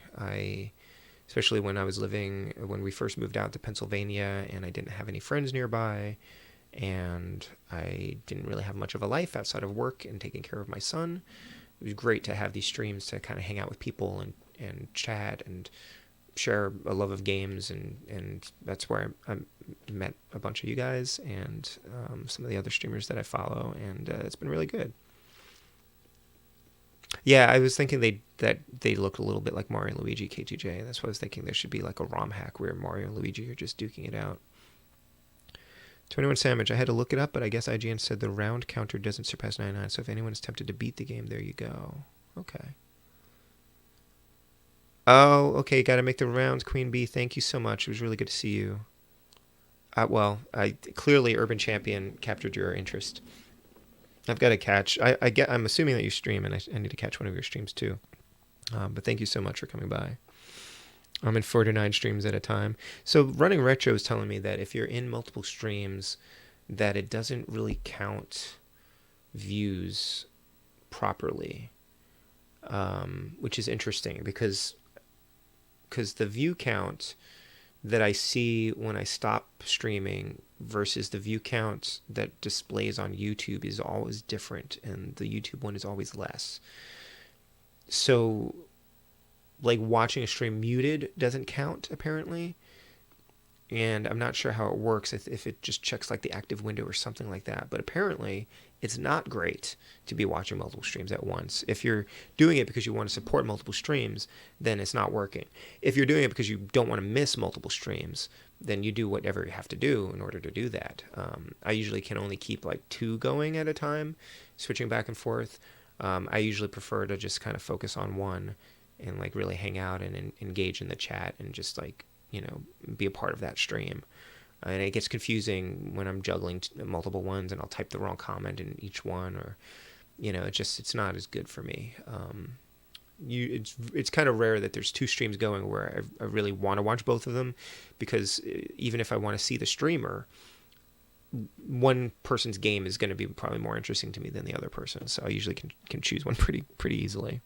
S1: Especially when we first moved out to Pennsylvania and I didn't have any friends nearby, and I didn't really have much of a life outside of work and taking care of my son. It was great to have these streams to kind of hang out with people and chat and share a love of games, and that's where I met a bunch of you guys and some of the other streamers that I follow, and it's been really good. Yeah, I was thinking that they looked a little bit like Mario and Luigi, KTJ. That's what I was thinking. There should be like a ROM hack where Mario and Luigi are just duking it out. 21 Sandwich, I had to look it up, but I guess IGN said the round counter doesn't surpass 99, so if anyone is tempted to beat the game, there you go. Okay. Oh, okay. Got to make the rounds, Queen Bee. Thank you so much. It was really good to see you. Well, clearly Urban Champion captured your interest. I've got to catch. I'm assuming that you stream, and I need to catch one of your streams too. But thank you so much for coming by. I'm in 4 to 9 streams at a time. So Running Retro is telling me that if you're in multiple streams, that it doesn't really count views properly, which is interesting because the view count that I see when I stop streaming versus the view count that displays on YouTube is always different, and the YouTube one is always less. So, like, watching a stream muted doesn't count, apparently. And I'm not sure how it works, if it just checks, like, the active window or something like that. But apparently, it's not great to be watching multiple streams at once. If you're doing it because you want to support multiple streams, then it's not working. If you're doing it because you don't want to miss multiple streams, then you do whatever you have to do in order to do that. I usually can only keep, like, 2 going at a time, switching back and forth. I usually prefer to just kind of focus on one and, like, really hang out and engage in the chat and just, like, you know, be a part of that stream. And it gets confusing when I'm juggling multiple ones and I'll type the wrong comment in each one, or, you know, it's not as good for me. It's kind of rare that there's 2 streams going where I really want to watch both of them, because even if I want to see the streamer, one person's game is going to be probably more interesting to me than the other person. So I usually can choose one pretty easily.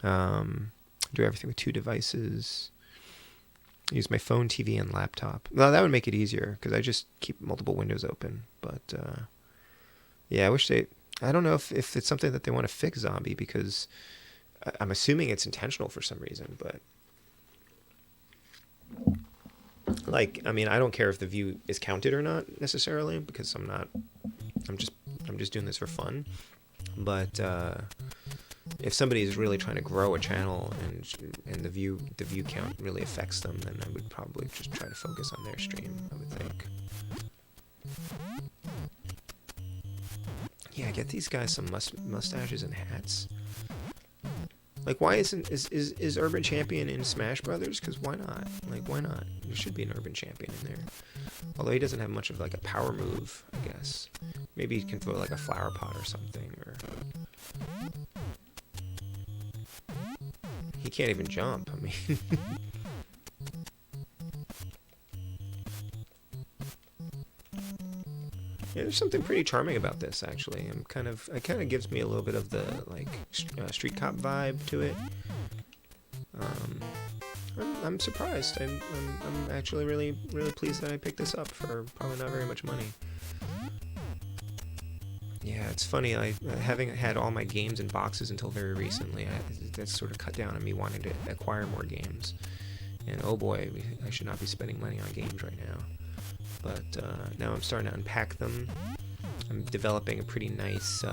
S1: Do everything with 2 devices. Use my phone, TV, and laptop. Well, that would make it easier because I just keep multiple windows open. But yeah, I wish I don't know if it's something that they want to fix, Zombie, because I'm assuming it's intentional for some reason. But, like, I mean, I don't care if the view is counted or not necessarily, because I'm just doing this for fun. But if somebody is really trying to grow a channel and the view count really affects them, then I would probably just try to focus on their stream, I would think. Yeah, get these guys some mustaches and hats. Like, why is Urban Champion in Smash Brothers? Because why not? Like, why not? There should be an Urban Champion in there. Although he doesn't have much of, like, a power move, I guess. Maybe he can throw, like, a flower pot or something, or... He can't even jump, I mean... Yeah, there's something pretty charming about this, actually. It kind of gives me a little bit of the, like, street cop vibe to it. I'm surprised. I'm actually really pleased that I picked this up for probably not very much money. Yeah, it's funny. I having had all my games in boxes until very recently, that's sort of cut down on me wanting to acquire more games. And oh boy, I should not be spending money on games right now. But now I'm starting to unpack them. I'm developing a pretty nice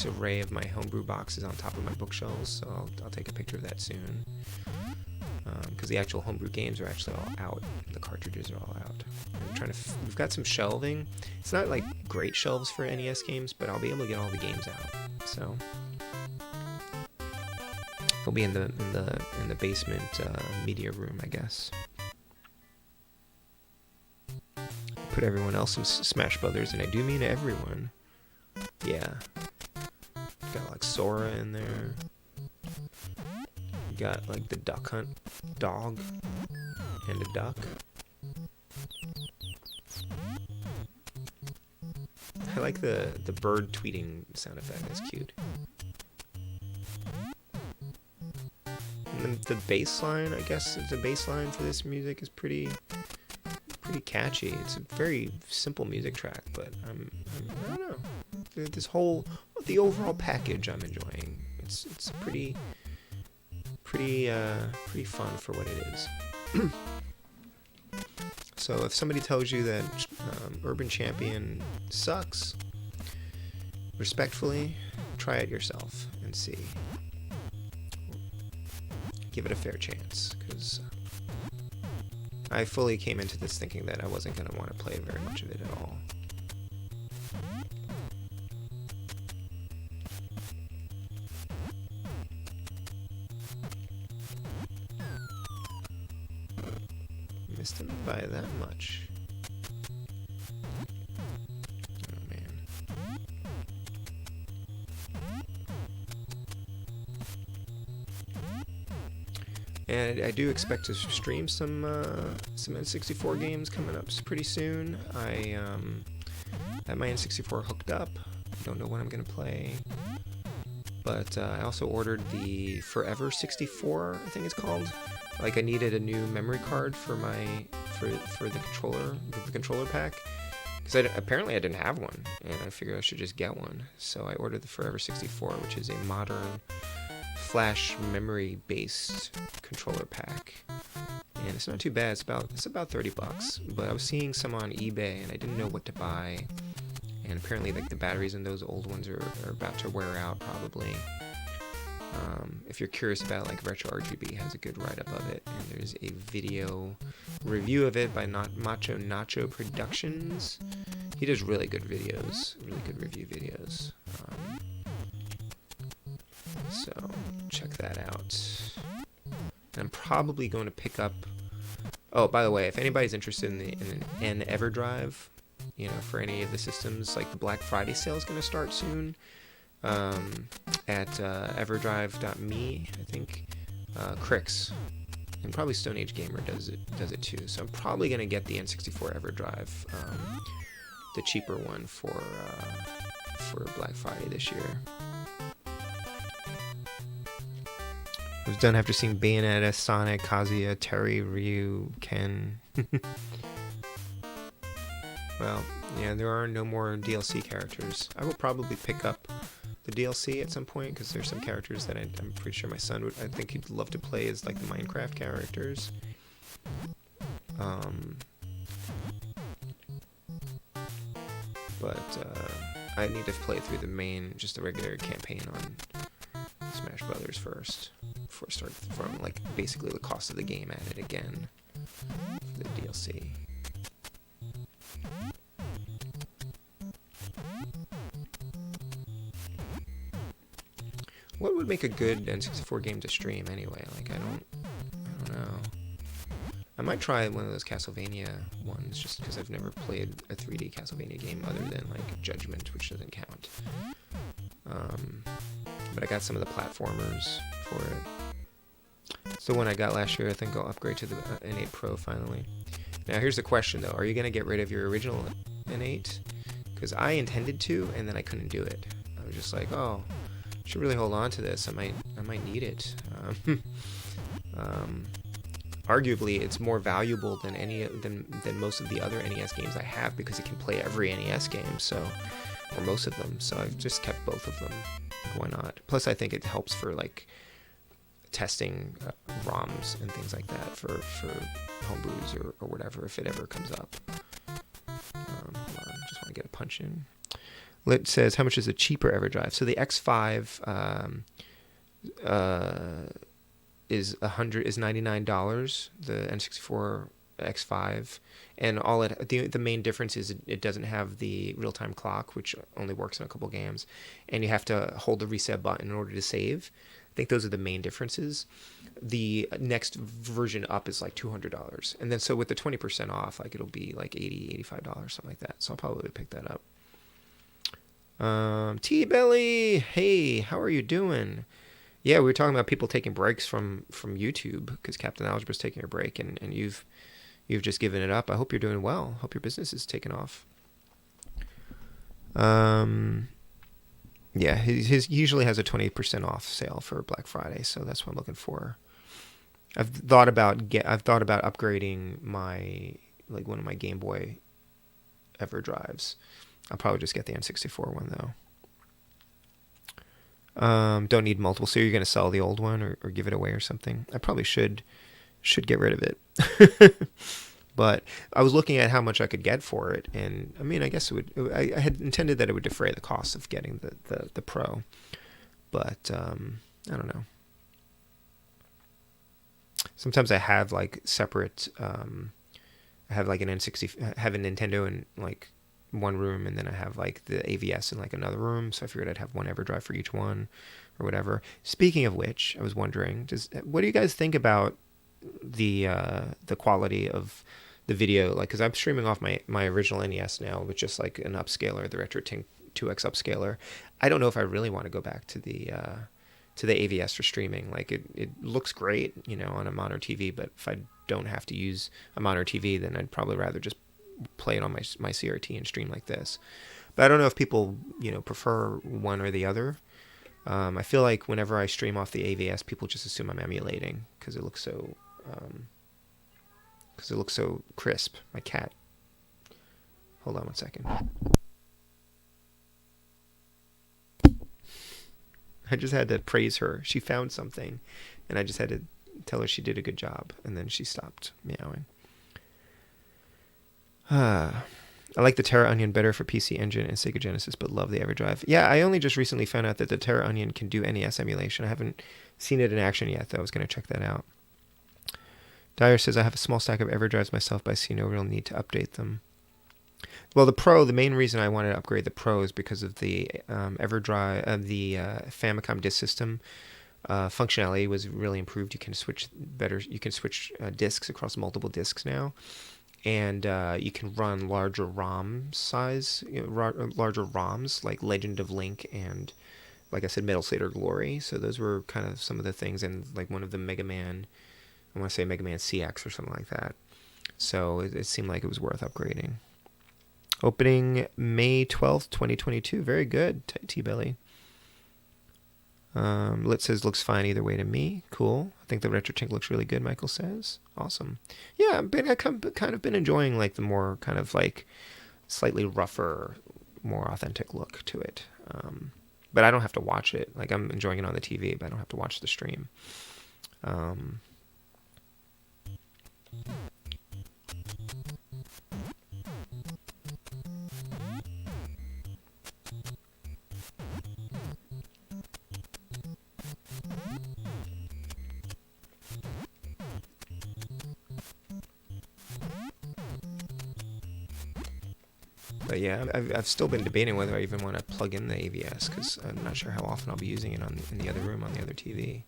S1: array of my homebrew boxes on top of my bookshelves, so I'll take a picture of that soon. Because the actual homebrew games are actually all out. The cartridges are all out. We've got some shelving. It's not like great shelves for NES games, but I'll be able to get all the games out. So they'll be in the basement media room, I guess. Put everyone else in Smash Brothers, and I do mean everyone. Yeah. Got like Sora in there. Got like the Duck Hunt dog and a duck. I like the bird tweeting sound effect. That's cute. And then the bass line, I guess the bass line for this music is pretty catchy. It's a very simple music track, but I don't know. The overall package I'm enjoying. It's pretty fun for what it is. So if somebody tells you that Urban Champion sucks, respectfully, try it yourself and see. Give it a fair chance, because I fully came into this thinking that I wasn't going to want to play very much of it at all. Missed him by that much. Oh, man. And I do expect to stream some N64 games coming up pretty soon. I have my N64 hooked up. Don't know when I'm gonna play. But I also ordered the Forever 64, I think it's called. Like I needed a new memory card for my for the controller pack, because apparently I didn't have one, and I figured I should just get one. So I ordered the Forever 64, which is a modern flash memory based controller pack, and it's not too bad. It's about $30, but I was seeing some on eBay and I didn't know what to buy. And apparently, like, the batteries in those old ones are about to wear out, probably. If you're curious about, like, Retro RGB has a good write-up of it. And there's a video review of it by Macho Nacho Productions. He does really good videos, really good review videos. So, check that out. And I'm probably going to pick up... Oh, by the way, if anybody's interested in an EverDrive... You know, for any of the systems, like the Black Friday sale is going to start soon at everdrive.me, I think. Crix, and probably Stone Age Gamer does it too. So I'm probably going to get the N64 EverDrive, the cheaper one for Black Friday this year. I was done after seeing Bayonetta, Sonic, Kazuya, Terry, Ryu, Ken. Well, yeah, there are no more DLC characters. I will probably pick up the DLC at some point, because there's some characters that I'm pretty sure my son would, I think he'd love to play as, like, the Minecraft characters. But I need to play through just the regular campaign on Smash Brothers first, before I start from, like, basically the cost of the game at it again for the DLC. What would make a good N64 game to stream anyway? Like, I don't know. I might try one of those Castlevania ones, just because I've never played a 3D Castlevania game other than, like, Judgment, which doesn't count. But I got some of the platformers for it. It's the one I got last year. I think I'll upgrade to the N8 Pro finally. Now, here's the question, though. Are you going to get rid of your original N8? Because I intended to, and then I couldn't do it. I was just like, oh... should really hold on to this. I might need it. Arguably, it's more valuable than most of the other NES games I have, because it can play every NES game, or most of them. So I've just kept both of them. Why not? Plus, I think it helps for, like, testing ROMs and things like that for homebrews or whatever, if it ever comes up. Hold on, just want to get a punch in. It says, how much is a cheaper EverDrive? So the X5 is $99. The N64 X5, and the main difference is it doesn't have the real-time clock, which only works in a couple games, and you have to hold the reset button in order to save. I think those are the main differences. The next version up is like $200, and then so with the 20% off, like, it'll be like $80, $85, something like that. So I'll probably pick that up. T-Belly, hey, how are you doing? Yeah, we were talking about people taking breaks from YouTube, because Captain Algebra's taking a break, and you've just given it up. I hope you're doing well. Hope your business is taking off. Yeah, he usually has a 20% off sale for Black Friday, so that's what I'm looking for. I've thought about upgrading one of my Game Boy EverDrives. I'll probably just get the N64 one, though. Don't need multiple, so you're going to sell the old one or give it away or something? I probably should get rid of it. But I was looking at how much I could get for it, and, I mean, I guess I had intended that it would defray the cost of getting the Pro. But, I don't know. Sometimes I have, like, separate... I have, like, I have a Nintendo in, like, one room, and then I have, like, the AVS in, like, another room, so I figured I'd have one EverDrive for each one or whatever. Speaking of which, I was wondering, what do you guys think about the quality of the video, like, because I'm streaming off my original NES now with just like an upscaler, the RetroTink 2X upscaler. I don't know if I really want to go back to the AVS for streaming. Like it looks great, on a monitor TV, but if I don't have to use a monitor TV, then I'd probably rather just play it on my CRT and stream like this. But I don't know if people, prefer one or the other. I feel like whenever I stream off the AVS, people just assume I'm emulating because it looks so crisp. My cat. Hold on one second. I just had to praise her. She found something, and I just had to tell her she did a good job, and then she stopped meowing. I like the Terra Onion better for PC Engine and Sega Genesis, but love the EverDrive. Yeah, I only just recently found out that the Terra Onion can do NES emulation. I haven't seen it in action yet, though. I was going to check that out. Dyer says, I have a small stack of EverDrives myself, but I see no real need to update them. Well, the main reason I wanted to upgrade the Pro is because of the EverDrive, the Famicom disk system functionality was really improved. You can switch disks across multiple disks now. And you can run larger ROM size, larger ROMs like Legend of Link and, like I said, Metal Slayer Glory. So those were kind of some of the things, and like one of the Mega Man, I want to say Mega Man CX or something like that. So it seemed like it was worth upgrading. Opening May 12th, 2022. Very good, T-Belly. Lit says, looks fine either way to me. Cool. I think the RetroTink looks really good, Michael says. Awesome. Yeah, I've kind of been enjoying like the more kind of like slightly rougher, more authentic look to it. But I don't have to watch it. Like, I'm enjoying it on the TV, but I don't have to watch the stream. But yeah, I've still been debating whether I even want to plug in the AVS, because I'm not sure how often I'll be using it in the other room on the other TV.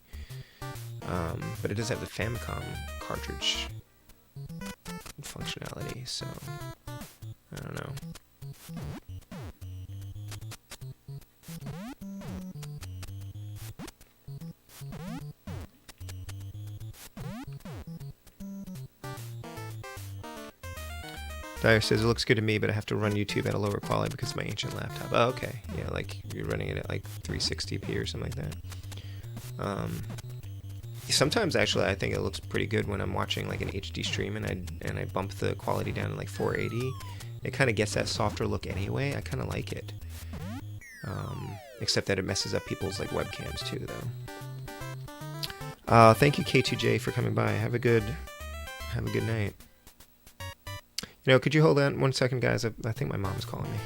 S1: But it does have the Famicom cartridge functionality, so I don't know. Dyer says, it looks good to me, but I have to run YouTube at a lower quality because of my ancient laptop. Oh, okay. Yeah, like you're running it at like 360p or something like that. Sometimes, actually, I think it looks pretty good when I'm watching like an HD stream and I bump the quality down to like 480. It kind of gets that softer look anyway. I kind of like it. Except that it messes up people's like webcams too, though. Thank you, K2J, for coming by. Have a good night. Could you hold on 1 second, guys? I think my mom's calling me.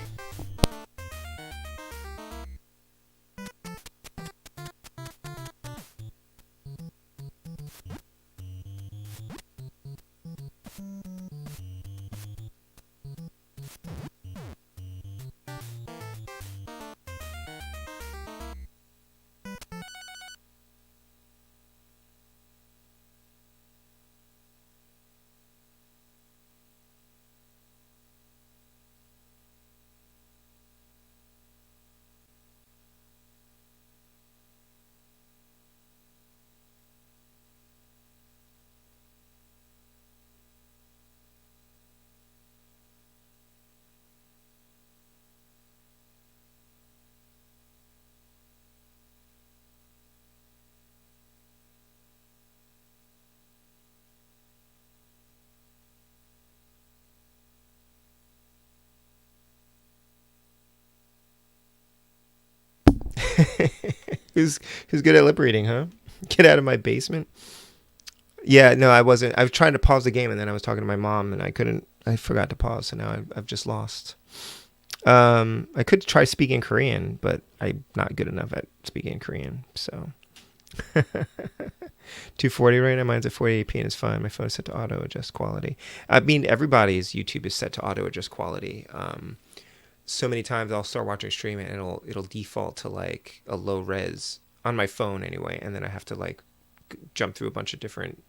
S1: Who's good at lip reading, huh? Get out of my basement. Yeah, no, I wasn't. I was trying to pause the game, and then I was talking to my mom, and I forgot to pause, so now I've just lost. I could try speaking Korean, but I'm not good enough at speaking Korean, so. 240 right now. Mine's at 480p and it's fine. My phone is set to auto adjust quality. I mean, everybody's YouTube is set to auto adjust quality. So many times I'll start watching a stream and it'll default to like a low res on my phone anyway, and then I have to like jump through a bunch of different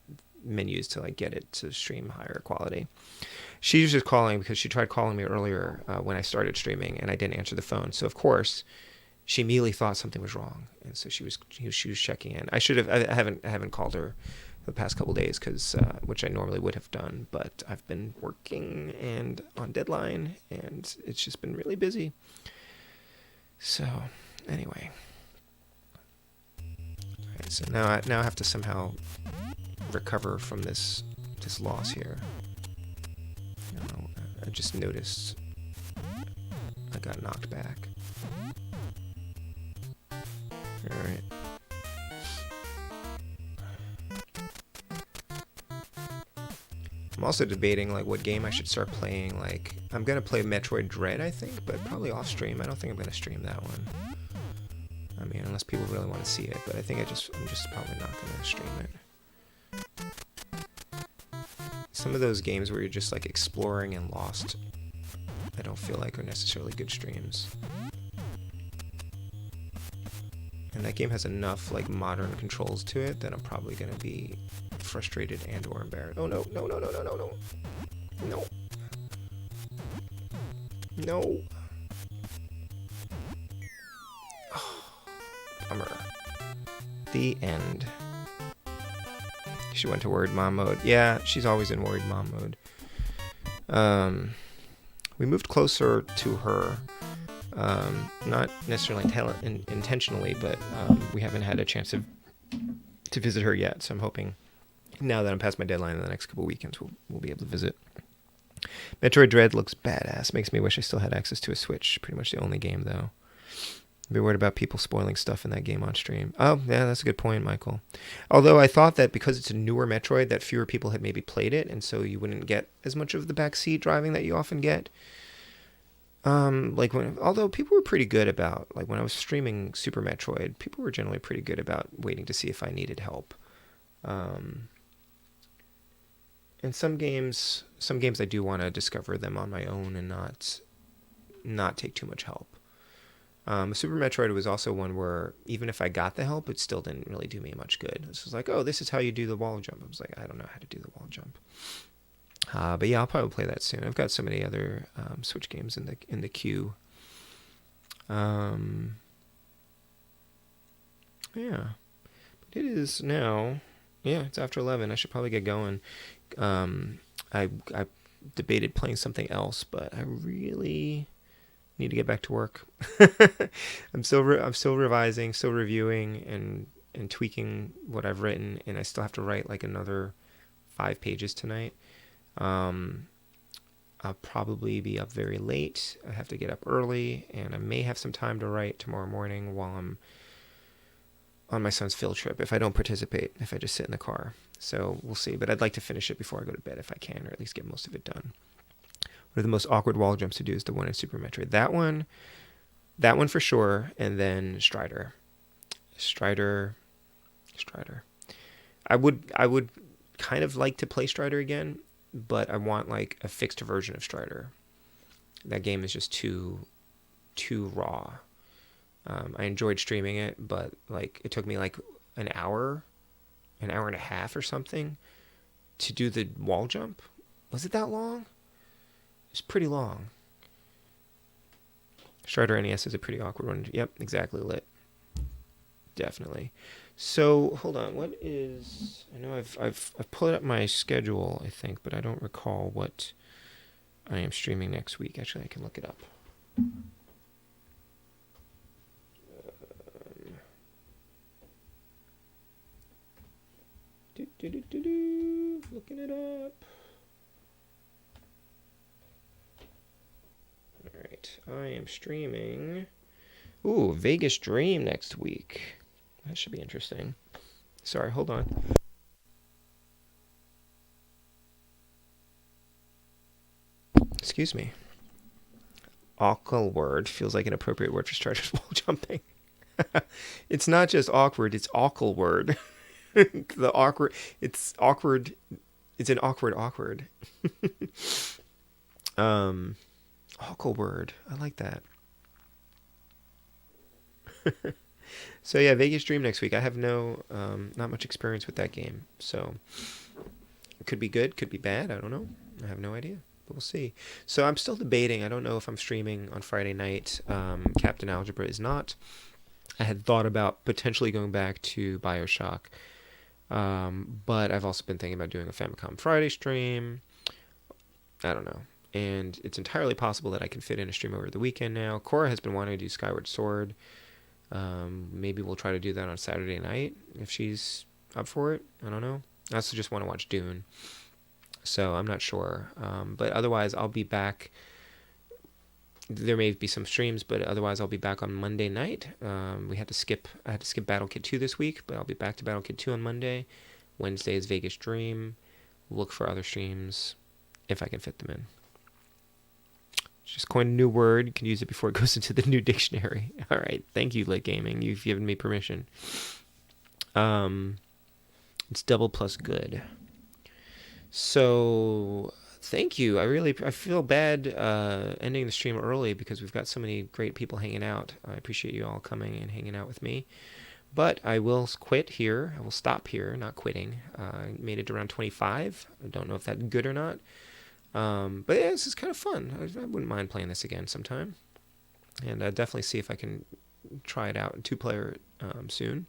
S1: menus to like get it to stream higher quality. She was just calling because she tried calling me earlier when I started streaming, and I didn't answer the phone. So of course, she immediately thought something was wrong, and so she was checking in. I should have. I haven't called her the past couple days because which I normally would have done, but I've been working and on deadline, and it's just been really busy. So anyway, all right, so now I have to somehow recover from this loss here. I just noticed I got knocked back. Alright. I'm also debating like what game I should start playing. Like, I'm gonna play Metroid Dread, I think, but probably off stream. I don't think I'm gonna stream that one. I mean, unless people really want to see it, but I think I'm just probably not gonna stream it. Some of those games where you're just like exploring and lost, I don't feel like are necessarily good streams. And that game has enough like modern controls to it that I'm probably gonna be frustrated and or embarrassed. Oh no, no, no, no, no, no, no. No. No. Oh, bummer. The end. She went to worried mom mode. Yeah, she's always in worried mom mode. We moved closer to her. Not necessarily intentionally, but we haven't had a chance to visit her yet. So I'm hoping now that I'm past my deadline in the next couple weekends, we'll be able to visit. Metroid Dread looks badass. Makes me wish I still had access to a Switch. Pretty much the only game, though. I'd be worried about people spoiling stuff in that game on stream. Oh, yeah, that's a good point, Michael. Although I thought that because it's a newer Metroid, that fewer people had maybe played it, and so you wouldn't get as much of the backseat driving that you often get. Although people were pretty good about, like when I was streaming Super Metroid, people were generally pretty good about waiting to see if I needed help. And some games I do want to discover them on my own and not take too much help. Super Metroid was also one where even if I got the help, it still didn't really do me much good. This was like, oh, this is how you do the wall jump. I was like, I don't know how to do the wall jump. But yeah, I'll probably play that soon. I've got so many other Switch games in the queue. Yeah, but it is now. Yeah, it's after 11. I should probably get going. I debated playing something else, but I really need to get back to work. I'm still revising, still reviewing, and tweaking what I've written, and I still have to write like another 5 pages tonight. I'll probably be up very late. I have to get up early, and I may have some time to write tomorrow morning while I'm on my son's field trip, if I don't participate, if I just sit in the car. So we'll see, but I'd like to finish it before I go to bed if I can, or at least get most of it done. One of the most awkward wall jumps to do is the one in Super Metroid. That one for sure, and then Strider. I would kind of like to play Strider again, but I want like a fixed version of Strider. That game is just too raw. I enjoyed streaming it, but like it took me like an hour and a half or something to do the wall jump. Was it that long? It's pretty long. Strider NES is a pretty awkward one. Yep, exactly, Lit. Definitely. So hold on, what is? I know I've pulled up my schedule, I think, but I don't recall what I am streaming next week. Actually, I can look it up. Looking it up. All right, I am streaming. Ooh, Vegas Dream next week. That should be interesting. Sorry, hold on. Excuse me. Awkward feels like an appropriate word for Strider's wall jumping. It's not just awkward, it's awkward. The awkward, it's awkward. It's an awkward. Awkward. I like that. So yeah, Vegas Dream next week. I have not much experience with that game, so It could be good, could be bad. I don't know. I have no idea. But we'll see. So I'm still debating. I don't know if I'm streaming on Friday night. Captain Algebra is not. I had thought about potentially going back to Bioshock. But I've also been thinking about doing a Famicom Friday stream. I don't know. And it's entirely possible that I can fit in a stream over the weekend now. Cora has been wanting to do Skyward Sword. Maybe we'll try to do that on Saturday night if she's up for it. I don't know. I also just want to watch Dune. So I'm not sure. But otherwise, I'll be back. There may be some streams, but otherwise I'll be back on Monday night. I had to skip Battle Kit 2 this week, but I'll be back to Battle Kit 2 on Monday. Wednesday is Vegas Dream. Look for other streams if I can fit them in. Just coined a new word. You can use it before it goes into the new dictionary. All right. Thank you, Lit Gaming. You've given me permission. It's double plus good. So thank you. I feel bad ending the stream early because we've got so many great people hanging out. I appreciate you all coming and hanging out with me. But I will quit here. I will stop here, not quitting. I made it to around 25. I don't know if that's good or not. But yeah, this is kind of fun. I wouldn't mind playing this again sometime. And I'll definitely see if I can try it out in 2-player soon.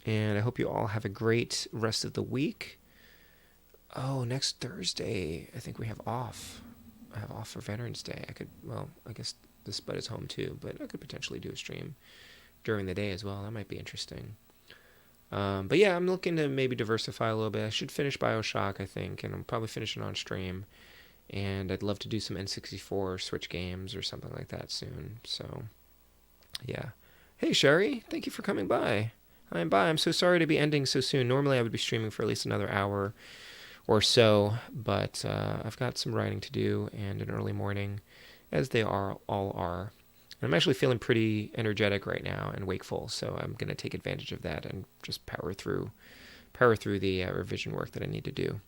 S1: And I hope you all have a great rest of the week. Oh, next Thursday, I think we have off. I have off for Veterans Day. I guess this Bud is home too, but I could potentially do a stream during the day as well. That might be interesting. But yeah, I'm looking to maybe diversify a little bit. I should finish Bioshock, I think, and I'm probably finishing on stream. And I'd love to do some N64 Switch games or something like that soon. So, yeah. Hey, Sherry, thank you for coming by. I'm so sorry to be ending so soon. Normally I would be streaming for at least another hour or so, but I've got some writing to do and an early morning, as they all are. I'm actually feeling pretty energetic right now and wakeful, so I'm going to take advantage of that and just power through the revision work that I need to do.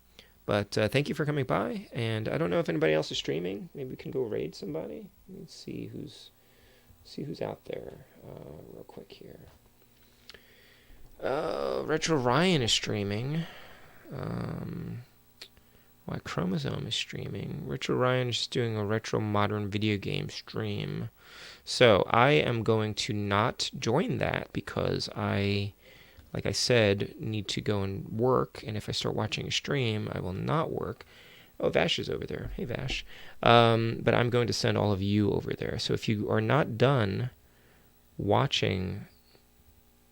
S1: But thank you for coming by, and I don't know if anybody else is streaming. Maybe we can go raid somebody. Let's see who's out there real quick here. Retro Ryan is streaming. Why Chromosome is streaming. Retro Ryan is doing a retro modern video game stream. So I am going to not join that because I, like I said, need to go and work. And if I start watching a stream, I will not work. Oh, Vash is over there. Hey, Vash. But I'm going to send all of you over there. So if you are not done watching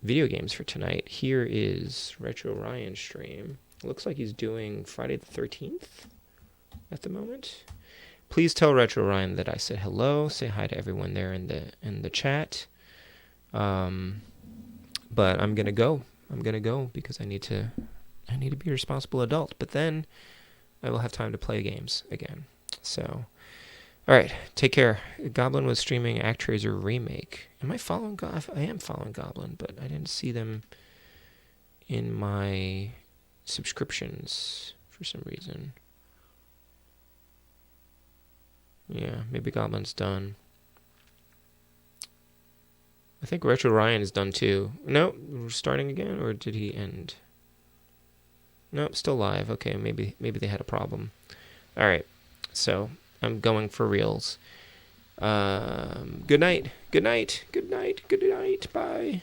S1: video games for tonight, here is Retro Ryan's stream. Looks like he's doing Friday the 13th at the moment. Please tell Retro Ryan that I said hello. Say hi to everyone there in the chat. But I'm gonna go. Because I need to be a responsible adult. But then I will have time to play games again. So, all right, take care. Goblin was streaming ActRaiser Remake. Am I following Goblin? I am following Goblin, but I didn't see them in my subscriptions for some reason. Yeah, maybe Goblin's done. I think Retro Ryan is done too. No, we're starting again, or did he end? Nope, still live. Okay, maybe they had a problem. All right, so I'm going for reals. Good night. Bye.